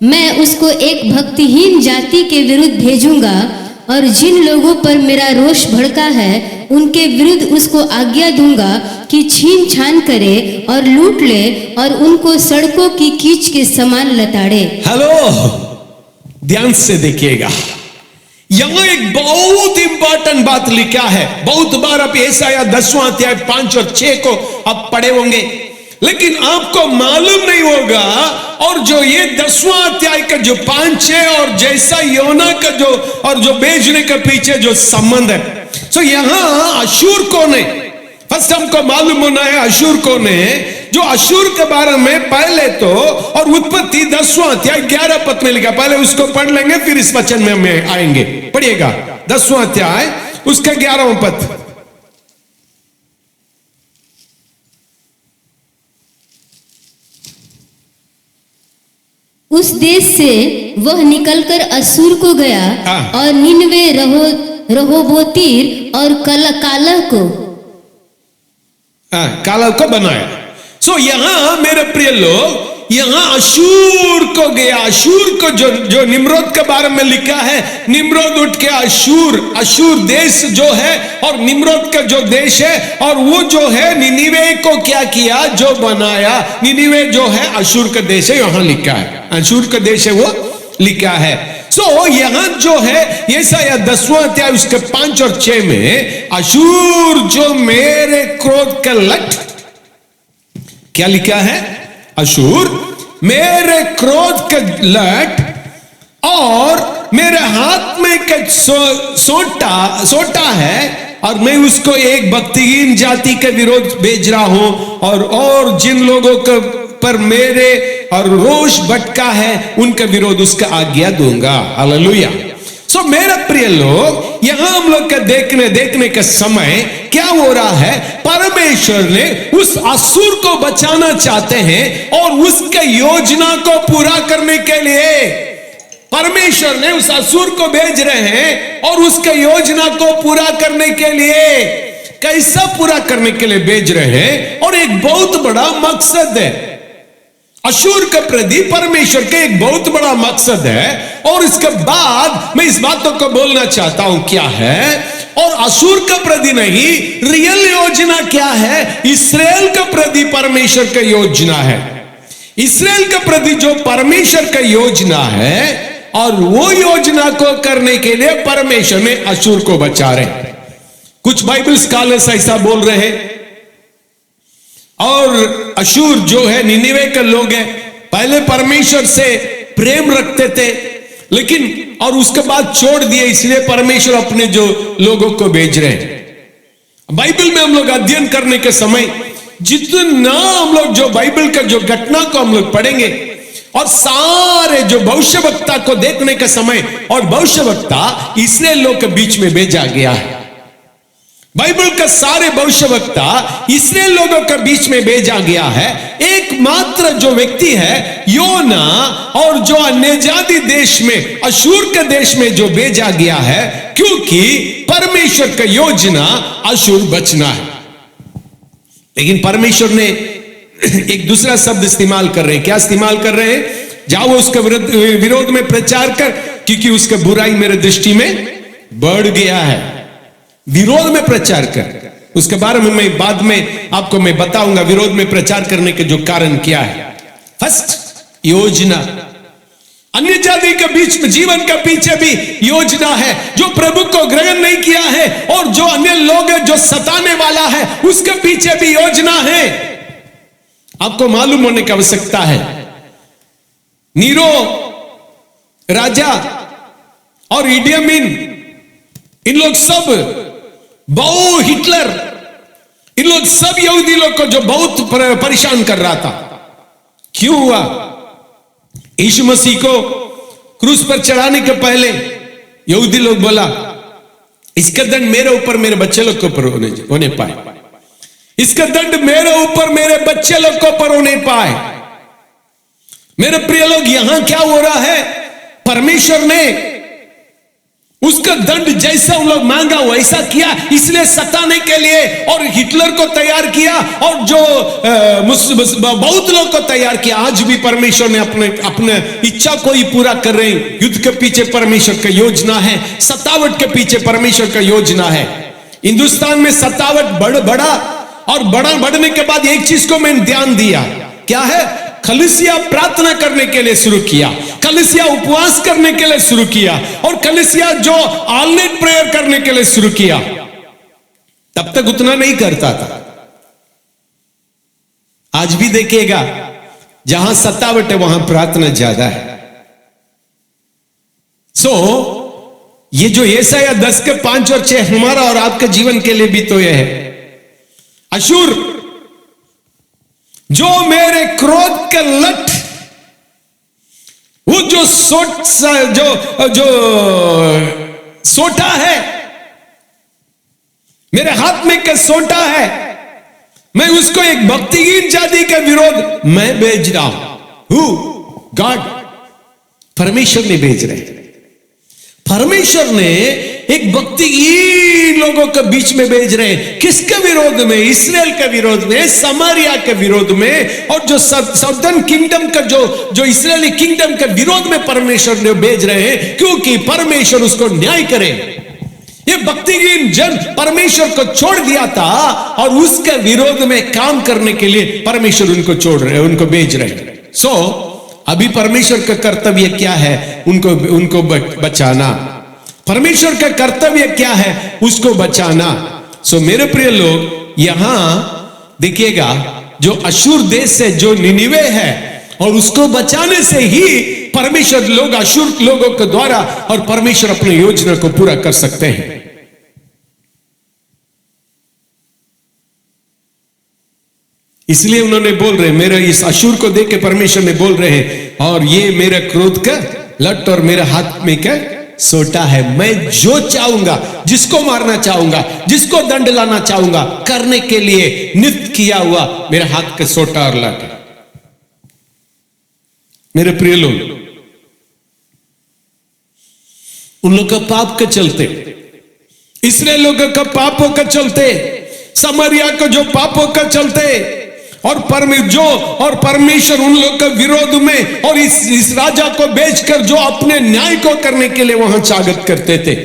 मैं उसको एक भक्तिहीन जाति के विरुद्ध भेजूंगा, और जिन लोगों पर मेरा रोष भड़का है उनके विरुद्ध उसको आज्ञा दूंगा कि छीन छान करे और लूट ले, और उनको सड़कों की कीच के समान लताड़े। हेलो, ध्यान से देखिएगा, यहां एक बहुत इंपॉर्टेंट बात लिखा है। बहुत बार आप यशाया 10वां अध्याय 5 और 6 को आप पढ़े होंगे, लेकिन आपको मालूम नहीं होगा। और जो ये 10वां अध्याय का जो 5-6 और जैसा योना का जो और जो भेजने के पीछे जो संबंध है, तो यहां अशूर कौन है? फर्स्ट हमको मालूम होना है अशूर कौन है। जो अशूर के बारे में पहले तो, और उत्पत्ति 10वां अध्याय 11 पद में लिखा, पहले उसको पढ़ लेंगे, फिर इस वचन में हम आएंगे। पढ़िएगा 10वां अध्याय उसका 11वां पद। उस देश से वह निकलकर असूर को गया हाँ। और निनवे रहोबोतीर और कालह को कालह को बनाया। सो यहां मेरे प्रिय लोग, यहां अशूर को गया। अशूर को जो निम्रोद के बारे में लिखा है, निम्रोद उठ के अशूर देश जो है और निम्रोद का जो देश है, और वो जो है निनिवे को क्या किया, जो बनाया। निनिवे जो है अशूर का देश है, यहां लिखा है अशूर का देश है, वो लिखा है। सो यहां जो है यशायाह 10वां अध्याय उसके 5 और 6 में अशूर जो मेरे क्रोध का लट, क्या लिखा है? अशूर मेरे क्रोध का लट और मेरे हाथ में का सोटा है, और मैं उसको एक भक्तिहीन जाति के विरोध भेज रहा हूं, और जिन लोगों के पर मेरे और रोष भटका है उनका विरोध उसका आज्ञा दूंगा। हालेलुया। सो मेरा प्रिय लोग, यहां हम लोग का देखने का समय क्या हो रहा है? परमेश्वर ने उस असुर को बचाना चाहते हैं, और उसके योजना को पूरा करने के लिए परमेश्वर ने उस असुर को भेज रहे हैं, और उसके योजना को पूरा करने के लिए, कैसा पूरा करने के लिए भेज रहे हैं? और एक बहुत बड़ा मकसद है। अशूर के प्रति परमेश्वर के एक बहुत बड़ा मकसद है, और इसके बाद मैं इस बातों को बोलना चाहता हूं क्या है। और अशूर के प्रति नहीं, रियल योजना क्या है? इस्राएल के प्रति परमेश्वर का योजना है। इस्राएल के प्रति जो परमेश्वर का योजना है, और वो योजना को करने के लिए परमेश्वर ने अशूर को बचा रहे। कुछ बाइबल स्कॉलर्स ऐसा बोल रहे हैं, और अशूर जो है निनिवे के लोग हैं, पहले परमेश्वर से प्रेम रखते थे, लेकिन और उसके बाद छोड़ दिए, इसलिए परमेश्वर अपने जो लोगों को भेज रहे हैं। बाइबल में हम लोग अध्ययन करने के समय जितना हम लोग जो बाइबल का जो घटना को हम लोग पढ़ेंगे, और सारे जो भविष्यवक्ता को देखने के समय, और भविष्यवक्ता इस्राएल लोग के बीच में भेजा गया है। बाइबल का सारे भविष्यवक्ता इस्राएल लोगों के बीच में भेजा गया है। एकमात्र जो व्यक्ति है योना, और जो अन्य जाति देश में अशूर के देश में जो भेजा गया है, क्योंकि परमेश्वर का योजना अशूर बचना है। लेकिन परमेश्वर ने एक दूसरा शब्द इस्तेमाल कर रहे हैं। क्या इस्तेमाल कर रहे हैं? जाओ उसके विरोध में प्रचार कर, क्योंकि उसका बुराई मेरे दृष्टि में बढ़ गया है। विरोध में प्रचार कर, उसके बारे में मैं बाद में आपको मैं बताऊंगा विरोध में प्रचार करने के जो कारण क्या है। फर्स्ट, योजना। अन्य जाति के बीच में जीवन के पीछे भी योजना है, जो प्रभु को ग्रहण नहीं किया है, और जो अन्य लोग हैं जो सताने वाला है, उसके पीछे भी योजना है। आपको मालूम होने की आवश्यकता है, नीरो राजा और इडी अमीन, इन लोग सब, हिटलर, इन लोग सब यहूदी लोग को जो बहुत परेशान कर रहा था। क्यों हुआ? यीशु मसीह को क्रूस पर चढ़ाने के पहले यहूदी लोग बोला, इसका दंड मेरे ऊपर मेरे बच्चे लोग के ऊपर होने पाए, इसका दंड मेरे ऊपर मेरे बच्चे लोग के ऊपर होने पाए। मेरे प्रिय लोग, यहां क्या हो रहा है? परमेश्वर ने उसका दंड जैसा उन लोग मांगा वैसा किया, इसलिए सताने के लिए, और हिटलर को तैयार किया, और जो बहुत लोग को तैयार किया। आज भी परमेश्वर ने अपने इच्छा को ही पूरा कर रहे हैं। युद्ध के पीछे परमेश्वर का योजना है, सतावट के पीछे परमेश्वर का योजना है। हिंदुस्तान में सतावट बढ़ा, और बढ़ने के बाद एक चीज को मैंने ध्यान दिया, क्या है? कलीसिया प्रार्थना करने के लिए शुरू किया, कलीसिया उपवास करने के लिए शुरू किया, और कलीसिया जो ऑल नाइट प्रेयर करने के लिए शुरू किया। तब तक उतना नहीं करता था। आज भी देखिएगा, जहां सतावट है वहां प्रार्थना ज्यादा है। ये जो यशायाह 10 के 5 और 6 हमारा और आपके जीवन के लिए भी तो यह है। अशूर जो मेरे क्रोध का लट, वो जो सोटा है, मेरे हाथ में का सोटा है, मैं उसको एक भक्तिहीन जाति के विरोध में भेज रहा हूं। गॉड, परमेश्वर ने भेज रहे हैं। परमेश्वर ने एक भक्तिहीन लोगों के बीच में भेज रहे हैं। किसके विरोध में? इस्राएल के विरोध में, समारिया के विरोध में, और जो साउदर्न किंगडम का जो इस्राएली किंगडम के विरोध में परमेश्वर ने भेज रहे हैं, क्योंकि परमेश्वर उसको न्याय करे। ये भक्तिहीन जन परमेश्वर को छोड़ दिया था और उसके विरोध में काम करने के लिए परमेश्वर उनको छोड़ रहे, उनको भेज रहे हैं। सो अभी परमेश्वर का कर्तव्य क्या है? उनको बचाना। परमेश्वर का कर्तव्य क्या है? उसको बचाना। सो मेरे प्रिय लोग, यहां देखिएगा, जो अशूर देश से जो निनिवे है, और उसको बचाने से ही परमेश्वर लोग अशूर लोगों के द्वारा और परमेश्वर अपनी योजना को पूरा कर सकते हैं। इसलिए उन्होंने बोल रहे, मेरे इस अशूर को देख के परमेश्वर ने बोल रहे हैं, और ये मेरे क्रोध का लट और मेरे हाथ में का सोटा है। मैं जो चाहूंगा, जिसको मारना चाहूंगा, जिसको दंड लाना चाहूंगा, करने के लिए नियुक्त किया हुआ मेरे हाथ का सोटा और लट है। मेरे प्रिय लोग, उन लोग का पाप के चलते, इसराइल लोगों का पापों का चलते, समारिया को जो पापों का चलते, और परमेश्वर उन लोग के विरोध में और इस राजा को बेचकर जो अपने न्याय को करने के लिए वहां स्वागत करते थे।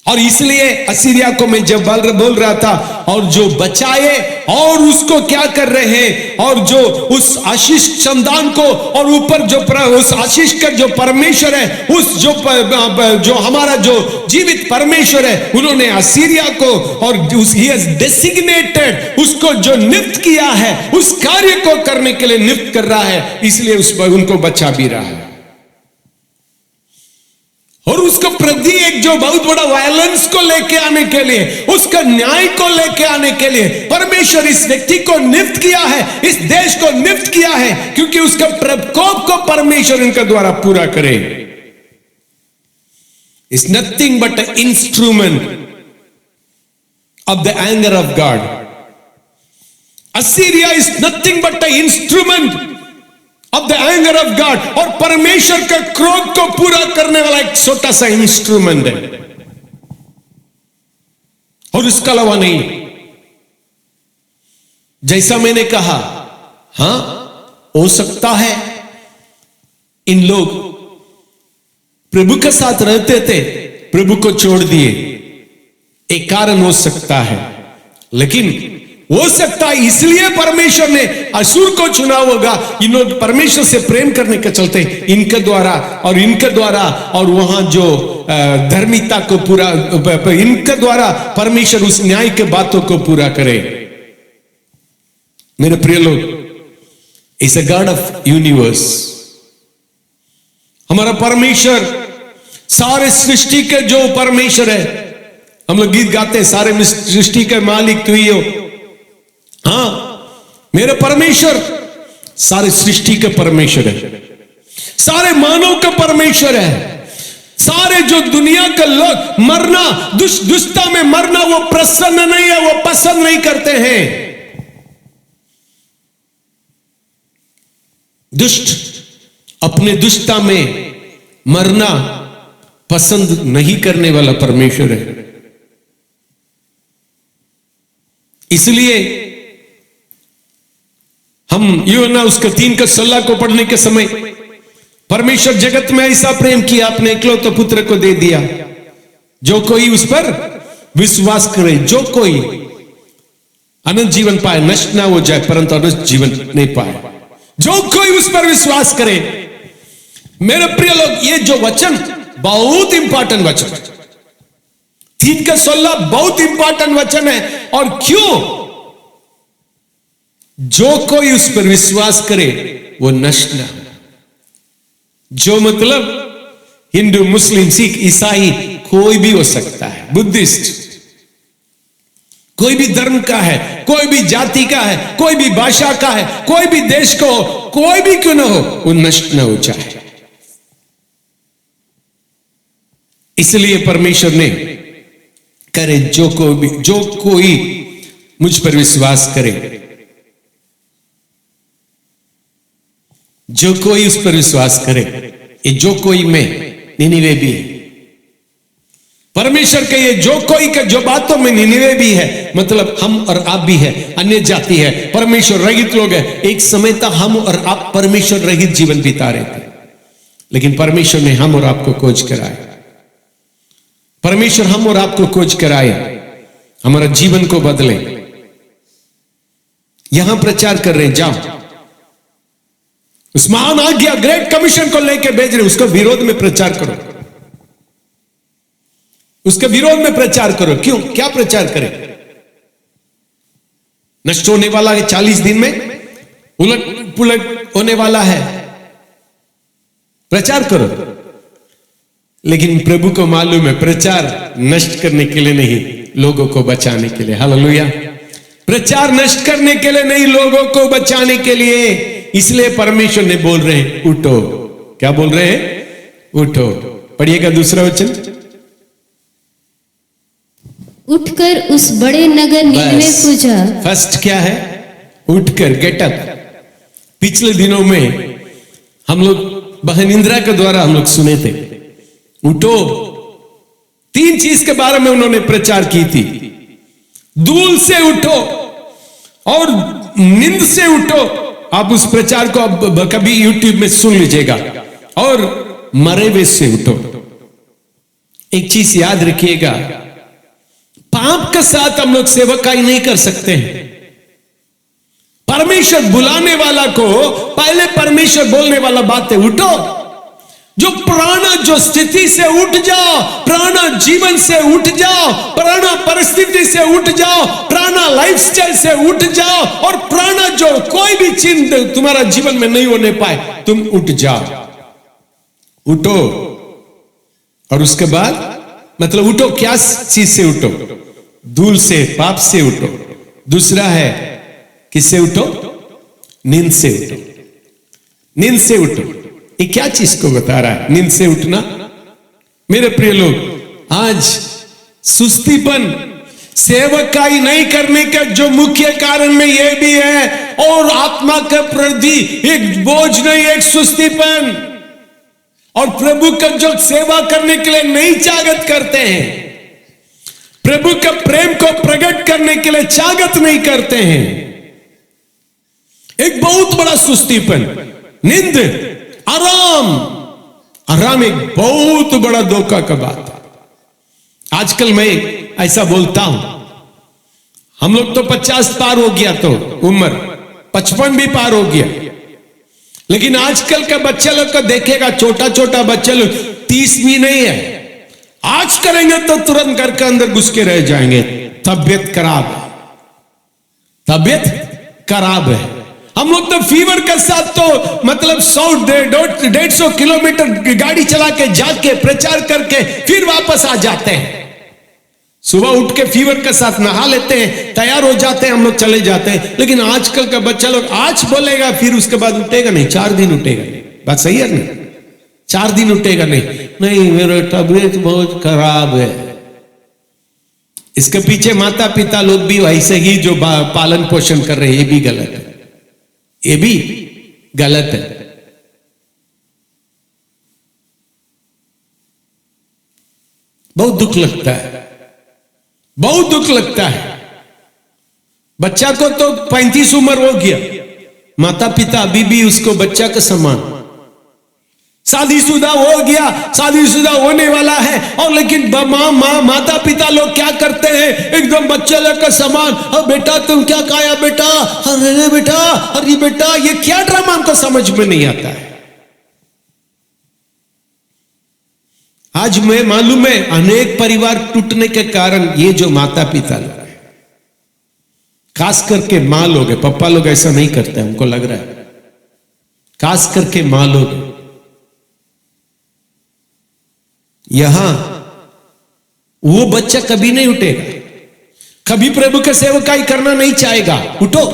और इसलिए असीरिया को मैं जब बोल रहा था, और जो बचाए और उसको क्या कर रहे हैं, और जो उस आशीष संतान को, और ऊपर जो उस आशीष का जो परमेश्वर है, उस जो हमारा जो जीवित परमेश्वर है, उन्होंने असीरिया को और ही हैज डेसिग्नेटेड, उसको जो नियुक्त किया है, उस कार्य को करने के लिए नियुक्त कर रहा है, इसलिए उस पर उनको बचा भी रहा है। और उसको प्रति एक जो बहुत बड़ा वायलेंस को लेके आने के लिए, उसका न्याय को लेके आने के लिए परमेश्वर इस व्यक्ति को नियुक्त किया है, इस देश को नियुक्त किया है, क्योंकि उसका प्रकोप को परमेश्वर इनके द्वारा पूरा करे। It's nothing but a instrument of the anger of God. Assyria is nothing but a instrument of the anger of God, और परमेश्वर का क्रोध को पूरा करने वाला एक छोटा सा इंस्ट्रूमेंट है, और इसका अलावा नहीं। जैसा मैंने कहा, हां, हो सकता है इन लोग प्रभु के साथ रहते थे, प्रभु को छोड़ दिए, एक कारण हो सकता है, लेकिन हो सकता है इसलिए परमेश्वर ने असुर को चुना होगा, इन्होंने परमेश्वर से प्रेम करने के चलते इनके द्वारा और वहां जो धर्मिता को पूरा, इनके द्वारा परमेश्वर उस न्याय के बातों को पूरा करे। मेरे प्रिय लोग, is a God of universe. हमारा परमेश्वर सारे सृष्टि के जो परमेश्वर है, हम लोग गीत गाते हैं, सारे सृष्टि के मालिक तू ही हो। हाँ, मेरे परमेश्वर सारे सृष्टि के परमेश्वर है, सारे मानव का परमेश्वर है। सारे जो दुनिया के लोग मरना, दुष्टता में मरना, वो प्रसन्न नहीं है, वो पसंद नहीं करते हैं। दुष्ट अपने दुष्टता में मरना पसंद नहीं करने वाला परमेश्वर है। इसलिए हम यूहन्ना उसके 3:16 को पढ़ने के समय, परमेश्वर जगत में ऐसा प्रेम किया, अपने इकलौते पुत्र को दे दिया, जो कोई उस पर विश्वास करे, जो कोई अनंत जीवन पाए, नष्ट ना हो जाए परंतु अनंत जीवन नहीं पाए। जो कोई उस पर विश्वास करे। मेरे प्रिय लोग, ये जो वचन बहुत इंपॉर्टेंट वचन, 3:16 बहुत इंपॉर्टेंट वचन है। और क्यों? जो कोई उस पर विश्वास करे वो नष्ट ना। जो मतलब हिंदू, मुस्लिम, सिख, ईसाई कोई भी हो सकता है, बुद्धिस्ट, कोई भी धर्म का है, कोई भी जाति का है, कोई भी भाषा का है, कोई भी देश को, कोई भी क्यों ना हो, वो नष्ट ना हो जाए। इसलिए परमेश्वर ने करे, जो कोई मुझ पर विश्वास करे जो कोई उस पर विश्वास करे, ये जो कोई में निनिवे भी है। परमेश्वर के ये जो कोई के जो बातों में निनिवे भी है, मतलब हम और आप भी है, अन्य जाति है, परमेश्वर रहित लोग है। एक समय तक हम और आप परमेश्वर रहित जीवन बिता रहे थे, लेकिन परमेश्वर ने हम और आपको खोज कराया। परमेश्वर हम और आपको खोज कराए, हमारा जीवन को बदले। यहां प्रचार कर रहे, जाओ उस महान आज्ञा ग्रेट कमीशन को लेकर भेज रहे, उसका विरोध में प्रचार करो, उसके विरोध में प्रचार करो। क्यों? क्या प्रचार करें? नष्ट होने वाला है, 40 दिन में उलट पुलट होने वाला है, प्रचार करो। लेकिन प्रभु को मालूम है प्रचार नष्ट करने के लिए नहीं, लोगों को बचाने के लिए। हालेलुया। प्रचार नष्ट करने के लिए नहीं, लोगों को बचाने के लिए। इसलिए परमेश्वर ने बोल रहे हैं उठो। क्या बोल रहे हैं? उठो। पढ़िएगा दूसरा वचन। उठकर उस बड़े नगर निनवे को जा। फर्स्ट क्या है? उठकर, गेट अप। पिछले दिनों में हम लोग बहन इंदिरा के द्वारा हम लोग सुने थे, उठो। 3 चीज के बारे में उन्होंने प्रचार की थी। धूल से उठो और नींद से उठो। आप उस प्रचार को अब कभी यूट्यूब में सुन लीजिएगा। और मरे हुए से उठो। एक चीज याद रखिएगा, पाप के साथ हम लोग सेवकाई नहीं कर सकते हैं। परमेश्वर बुलाने वाला को पहले परमेश्वर बोलने वाला बात है उठो। जो पुराना जो स्थिति से उठ जाओ, पुराना जीवन से उठ जाओ, पुराना परिस्थिति से उठ जाओ, पुराना लाइफस्टाइल से उठ जाओ, और पुराना जो कोई भी चिन्ह तुम्हारा जीवन में नहीं होने पाए, तुम उठ जाओ। उठो। और उसके बाद मतलब उठो, क्या चीज से उठो? धूल से, पाप से उठो। दूसरा है किससे उठो? नींद से उठो। नींद से उठो। ये क्या चीज को बता रहा है नींद से उठना? मेरे प्रिय लोग, आज सुस्तीपन, सेवकाई नहीं करने का जो मुख्य कारण में यह भी है, और आत्मा के प्रति एक बोझ नहीं, एक सुस्तीपन, और प्रभु का जो सेवा करने के लिए नहीं चाहत करते हैं, प्रभु के प्रेम को प्रकट करने के लिए चाहत नहीं करते हैं। एक बहुत बड़ा सुस्तीपन। नींद, आराम। आराम एक बहुत बड़ा धोखा का बात है। आजकल मैं ऐसा बोलता हूं, हम लोग तो 50 पार हो गया, तो उम्र 55 भी पार हो गया, लेकिन आजकल के बच्चे लोग को देखेगा, छोटा छोटा बच्चे लोग 30 भी नहीं है। आज करेंगे तो तुरंत घर के अंदर घुस के रह जाएंगे। तबियत खराब है, तबियत खराब है। हम लोग तो फीवर के साथ तो मतलब 100-150 किलोमीटर गाड़ी चला के जाके प्रचार करके फिर वापस आ जाते हैं। सुबह उठ के फीवर के साथ नहा लेते हैं, तैयार हो जाते हैं, हम लोग चले जाते हैं। लेकिन आजकल का बच्चा लोग आज बोलेगा, फिर उसके बाद उठेगा नहीं, 4 दिन उठेगा नहीं। बात सही है नहीं? 4 दिन उठेगा नहीं, मेरा तबीयत बहुत खराब है। इसके पीछे माता पिता लोग भी वैसे ही जो पालन पोषण कर रहे हैं, ये भी गलत है, ये भी गलत है। बहुत दुख लगता है, बहुत दुख लगता है। बच्चा को तो 35 उम्र हो गया, माता पिता अभी भी उसको बच्चा के समान। शादीशुदा हो गया, शादीशुदा होने वाला है, और लेकिन माता पिता लोग क्या करते हैं? एकदम बच्चे लोग का समान। और बेटा तुम क्या खाया बेटा? अरे बेटा, अरे बेटा, ये क्या ड्रामा हमको समझ में नहीं आता है। आज मैं मालूम है अनेक परिवार टूटने के कारण ये जो माता पिता लोग हैं, खास करके मां लोग हैं, पापा लोग ऐसा नहीं करते हमको लग रहा है, खास करके मां लोग। यहां वो बच्चा कभी नहीं उठेगा, कभी प्रभु का सेवकाई करना नहीं चाहेगा। उठो।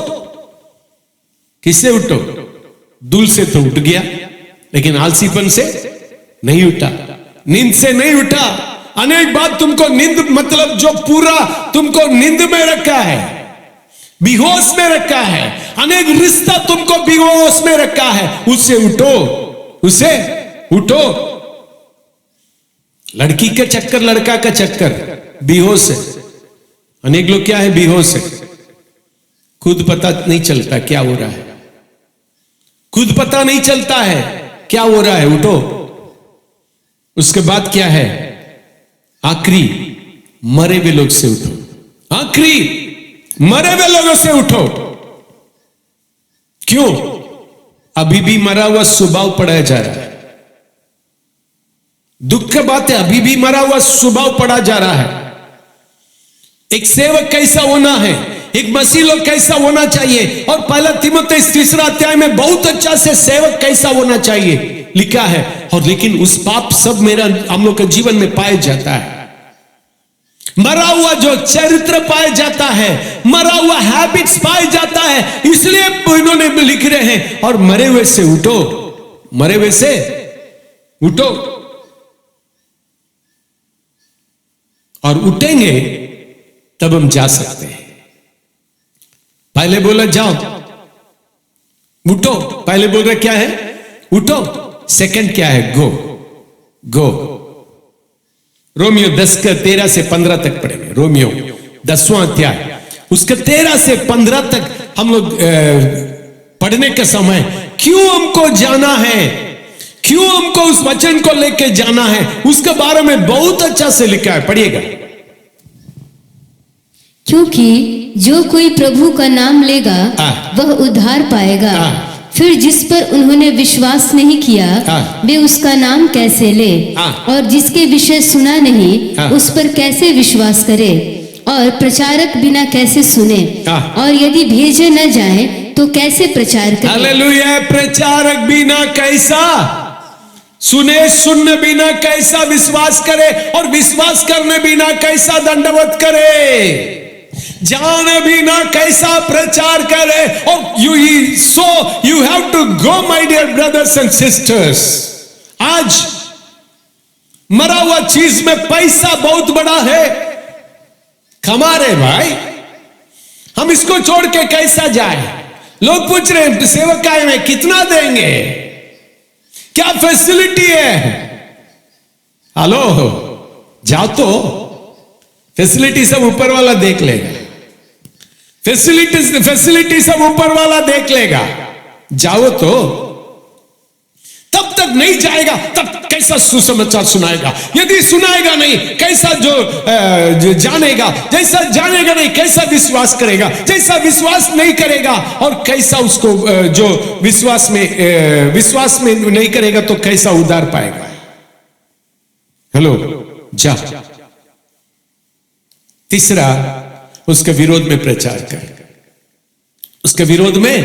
किससे उठो? धूल से तो उठ गया, लेकिन आलसीपन से नहीं उठा, नींद से नहीं उठा। अनेक बात तुमको नींद मतलब जो पूरा तुमको नींद में रखा है, बेहोश में रखा है, अनेक रिश्ता तुमको बेहोश में रखा है, उससे उठो, उसे उठो। लड़की का चक्कर, लड़का का चक्कर, बेहोश है। अनेक लोग क्या है, बेहोश है, खुद पता नहीं चलता क्या हो रहा है, खुद पता नहीं चलता है क्या हो रहा है। उठो। उसके बाद क्या है, आखिरी मरे हुए लोग से उठो, आखिरी मरे हुए लोगों से उठो। क्यों? अभी भी मरा हुआ स्वभाव पढ़ाया जा रहा है। दुख की बात है, अभी भी मरा हुआ स्वभाव पढ़ा जा रहा है। एक सेवक कैसा होना है, एक मसीह लोग कैसा होना चाहिए, और पहला तीमुथियुस 3 अध्याय में बहुत अच्छा से सेवक कैसा होना चाहिए लिखा है। और लेकिन उस पाप सब मेरा हम लोग के जीवन में पाया जाता है। मरा हुआ जो चरित्र पाया जाता है, मरा हुआ हैबिट्स पाया जाता है, इसलिए इन्होंने लिख रहे हैं, और मरे हुए से उठो, मरे हुए से उठो। और उठेंगे तब हम जा सकते हैं। पहले बोला जाओ, उठो। पहले बोल रहे क्या है, उठो। सेकंड क्या है, गो, गो। रोमियो 10:13 से 15 तक पढ़ेंगे। रोमियो 10वां अध्याय, उसके 13 से 15 तक हम लोग पढ़ने के समय क्यों हमको जाना है, क्यों हमको उस वचन को लेके जाना है, उसके बारे में बहुत अच्छा से लिखा है। पढ़िएगा। क्योंकि जो कोई प्रभु का नाम लेगा वह उद्धार पाएगा। फिर जिस पर उन्होंने विश्वास नहीं किया वे उसका नाम कैसे ले, और जिसके विषय सुना नहीं उस पर कैसे विश्वास करे, और प्रचारक बिना कैसे सुने, और यदि भेजे न जाए तो कैसे प्रचार करे। हालेलुया। प्रचारक बिना कैसा सुने, सुनने बिना कैसा विश्वास करे, और विश्वास करने बिना कैसा दंडवत करे, जाने बिना कैसा प्रचार करे। और you have to go my dear brothers and sisters. आज मरा हुआ चीज में पैसा बहुत बड़ा है, कमा रहे भाई, हम इसको छोड़ के कैसा जाए। लोग पूछ रहे हैं सेवकाई में कितना देंगे, क्या फैसिलिटी है। हेलो, जाओ तो, फैसिलिटी सब ऊपर वाला देख लेगा, फैसिलिटी सब ऊपर वाला देख लेगा। जाओ तो, तब तक नहीं जाएगा, तब कैसा सुसमाचार सुनाएगा। यदि सुनाएगा नहीं, कैसा जो जानेगा, जैसा जानेगा नहीं कैसा विश्वास करेगा, जैसा विश्वास नहीं करेगा, और कैसा उसको जो विश्वास में नहीं करेगा तो कैसा उद्धार पाएगा। हेलो, जा। तीसरा, उसके विरोध में प्रचार कर, उसके विरोध में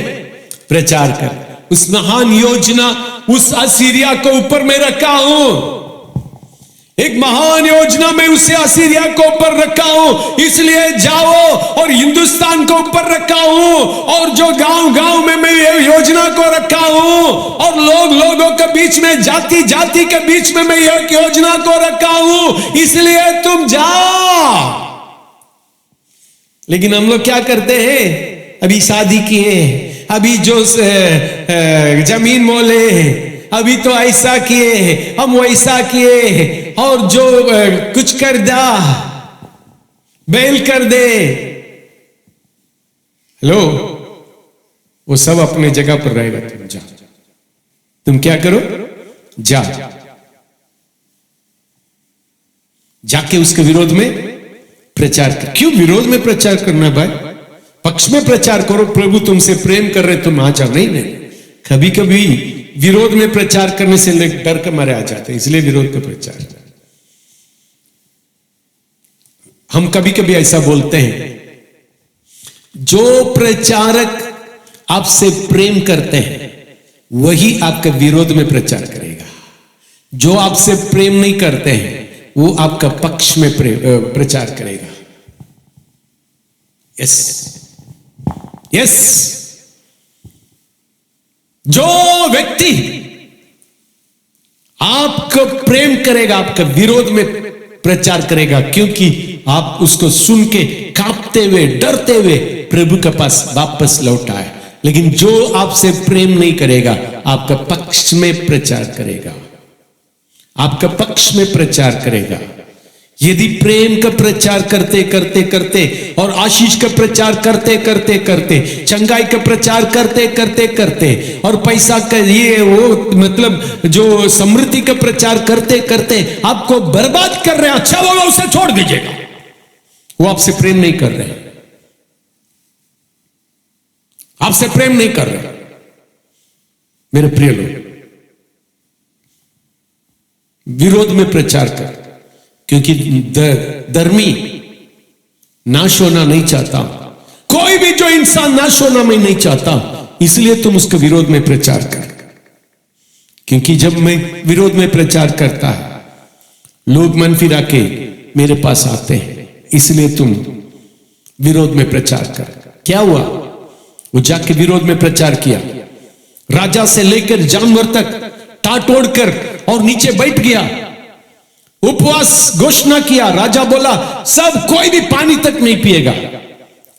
प्रचार कर। उस महान योजना, उस असीरिया को ऊपर में रखा हूं, एक महान योजना में उसे असीरिया को ऊपर रखा हूं, इसलिए जाओ। और हिंदुस्तान को ऊपर रखा हूं, और जो गांव गांव में मैं योजना को रखा हूं, और लोगों के बीच में, जाति जाति के बीच में मैं एक योजना को रखा हूं, इसलिए तुम जाओ। लेकिन हम लोग क्या करते हैं, अभी शादी किए, अभी जो जमीन मोले, अभी तो ऐसा किए, हम वैसा किए, और जो कुछ कर दा बेल कर दे। हेलो, वो सब अपने जगह पर रहेगा। तुम जा, तुम क्या करो, जा, जाके उसके विरोध में प्रचार कर। क्यों विरोध में प्रचार करना भाई, पक्ष में प्रचार करो। प्रभु तुमसे प्रेम कर रहे, तुम आ जाओ। नहीं, कभी कभी विरोध में प्रचार करने से लोग डर के मारे आ जाते हैं, इसलिए विरोध का प्रचार। हम कभी कभी ऐसा बोलते हैं, जो प्रचारक आपसे प्रेम करते हैं वही आपका विरोध में प्रचार करेगा। जो आपसे प्रेम नहीं करते हैं वो आपका पक्ष में प्रचार करेगा। Yes, yes. जो व्यक्ति आपको प्रेम करेगा आपका विरोध में प्रचार करेगा, क्योंकि आप उसको सुन के कांपते हुए, डरते हुए प्रभु के पास वापस लौट आए। लेकिन जो आपसे प्रेम नहीं करेगा, आपका पक्ष में प्रचार करेगा, आपका पक्ष में प्रचार करेगा। यदि प्रेम का प्रचार करते करते करते और आशीष का प्रचार करते करते करते, चंगाई का प्रचार करते करते करते और पैसा का ये वो मतलब जो समृद्धि का प्रचार करते करते आपको बर्बाद कर रहे हैं, अच्छा होगा उसे छोड़ दीजिएगा। वो आपसे प्रेम नहीं कर रहे, आपसे प्रेम नहीं कर रहे। मेरे प्रिय लोग, विरोध में प्रचार कर, क्योंकि धर्मी नाश होना नहीं चाहता। कोई भी जो इंसान नाश होना में नहीं चाहता, इसलिए तुम उसके विरोध में प्रचार कर। क्योंकि जब मैं विरोध में प्रचार करता है, लोग मन फिरा के मेरे पास आते हैं, इसलिए तुम विरोध में प्रचार कर। क्या हुआ? वो जाके विरोध में प्रचार किया, राजा से लेकर जानवर तक टाटोड़ कर और नीचे बैठ गया, उपवास घोषणा किया। राजा बोला सब कोई भी पानी तक नहीं पिएगा।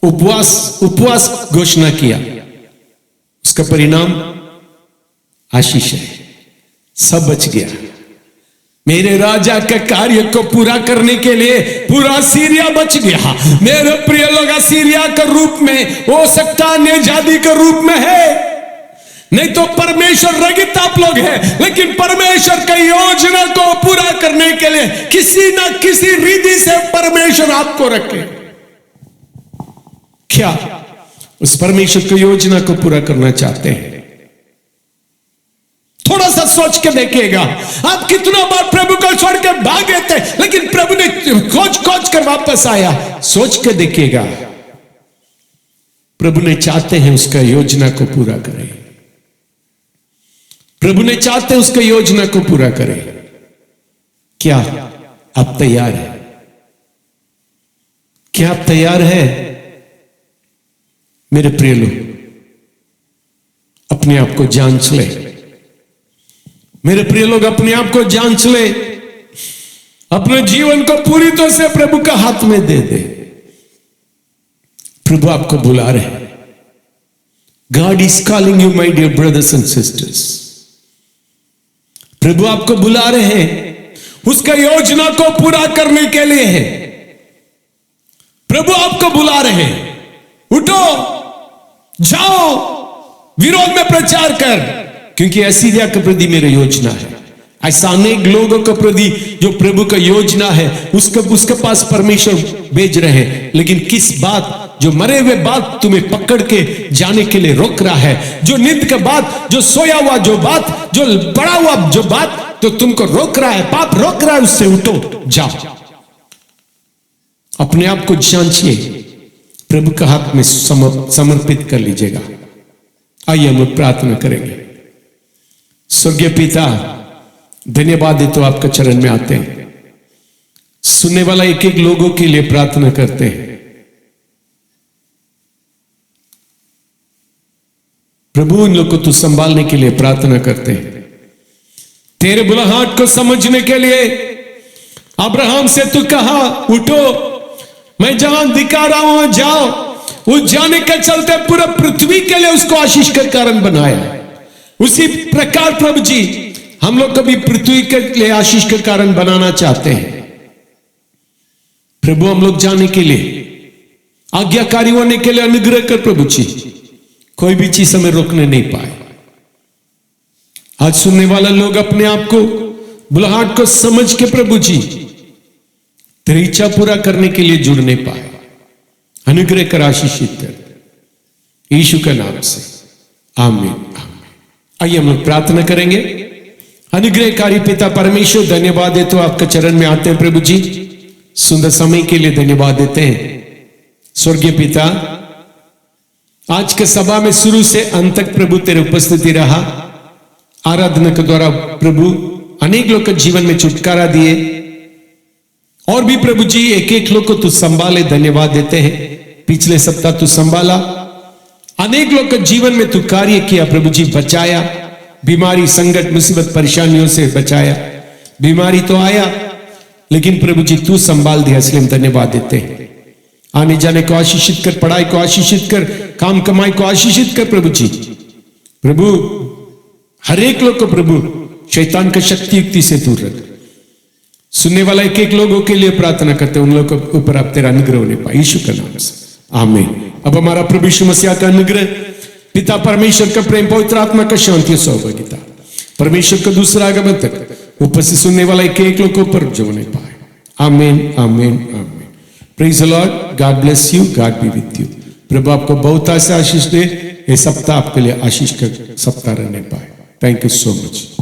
उपवास घोषणा किया, उसका परिणाम आशीष है, सब बच गया। मेरे राजा के कार्य को पूरा करने के लिए पूरा सीरिया बच गया। मेरे प्रिय लोग, सीरिया के रूप में हो सकता है, जाति के रूप में है, नहीं तो परमेश्वर रहित आप लोग हैं। लेकिन परमेश्वर की योजना को पूरा करने के लिए किसी ना किसी रीति से परमेश्वर आपको रखे। क्या उस परमेश्वर की योजना को पूरा करना चाहते हैं? थोड़ा सा सोच के देखिएगा, आप कितना बार प्रभु को छोड़ के भागे थे, लेकिन प्रभु ने खोज कर वापस आया। सोच के देखिएगा, प्रभु ने चाहते हैं उसका योजना को पूरा करें। प्रभु ने चाहते हैं उसका योजना को पूरा करें। क्या आप तैयार हैं? क्या आप तैयार हैं? मेरे प्रिय लोग, अपने आप को जांच ले। मेरे प्रिय लोग, अपने आप को जांच ले, अपने जीवन को पूरी तरह से प्रभु का हाथ में दे दे। प्रभु आपको बुला रहे हैं। God is calling you, my dear brothers and sisters. प्रभु आपको बुला रहे हैं, उसका योजना को पूरा करने के लिए है। प्रभु आपको बुला रहे हैं, उठो, जाओ, विरोध में प्रचार कर, क्योंकि असीरिया के प्रति मेरी योजना है। ऐसा अनेक लोगों के प्रति जो प्रभु का योजना है, उसके पास परमेश्वर भेज रहे हैं। लेकिन किस बात, जो मरे हुए बात तुम्हें पकड़ के जाने के लिए रोक रहा है, जो नींद का बात, जो सोया हुआ जो बात, जो पड़ा हुआ जो बात तो तुमको रोक रहा है, पाप रोक रहा है, उससे उठो, जाओ। अपने आप को जांचिए, प्रभु का हाथ में समर्पित कर लीजिएगा। आइए हम प्रार्थना करेंगे। स्वर्गीय पिता, धन्यवाद है तो आपका चरण में आते हैं। सुनने वाला एक एक लोगों के लिए प्रार्थना करते हैं। प्रभु, इन लोग को तू संभालने के लिए प्रार्थना करते हैं। तेरे बुलाहट को समझने के लिए अब्राहम से तू कहा, उठो, मैं जहां दिखा रहा हूं जाओ। उस जाने के चलते पूरा पृथ्वी के लिए उसको आशीष का कारण बनाया। उसी प्रकार प्रभु जी, हम लोग कभी पृथ्वी के लिए आशीष का कारण बनाना चाहते हैं। प्रभु, हम लोग जाने के लिए, आज्ञाकारी होने के लिए अनुग्रह कर प्रभु जी। कोई भी चीज हमें रोकने नहीं पाए। आज सुनने वाला लोग अपने आप को, बुलाहट को समझ के प्रभु जी तेरी इच्छा पूरा करने के लिए जुड़ नहीं पाए। अनुग्रह कर, आशीषित कर, यीशु के नाम से, आमीन। आइए हम लोग प्रार्थना करेंगे। अनुग्रहकारी पिता परमेश्वर, धन्यवाद है तो आपके चरण में आते हैं प्रभु जी। सुंदर समय के लिए धन्यवाद देते हैं। स्वर्गीय पिता, आज के सभा में शुरू से अंत तक प्रभु तेरे उपस्थिति रहा। आराधना के द्वारा प्रभु अनेक लोग के जीवन में छुटकारा दिए, और भी प्रभु जी एक एक लोग को तू संभाले, धन्यवाद देते हैं। पिछले सप्ताह तू संभाला, अनेक लोग के जीवन में तू कार्य किया प्रभु जी, बचाया, बीमारी, संकट, मुसीबत, परेशानियों से बचाया। बीमारी तो आया, लेकिन प्रभु जी तू संभाल दिया, इसलिए हम धन्यवाद देते हैं। आने जाने को आशीषित कर, पढ़ाई को आशीषित कर, काम कमाई को आशीषित कर प्रभु जी। प्रभु हर एक लोग को प्रभु शैतान का शक्ति युक्ति से दूर रख। सुनने वाला एक एक लोगों के लिए प्रार्थना करते हैं, उन लोगों के ऊपर आप तेरा अनुग्रह होने पाए, यीशु का नाम से आमीन। अब हमारा प्रभु यीशु मसीह का अनुग्रह, पिता परमेश्वर का प्रेम, पवित्र आत्मा का शांति और सौभाग्यता, परमेश्वर का दूसरा आगमन तक उपस्थित सुनने वाला एक एक लोग ऊपर जो होने पाए। आमीन आमीन आमीन। Praise the Lord, God bless you, God be with you. प्रभु आपको बहुत ऐसे आशीष दे, ये सप्ताह आपके लिए आशीष का सप्ताह रहने पाए। Thank you so much.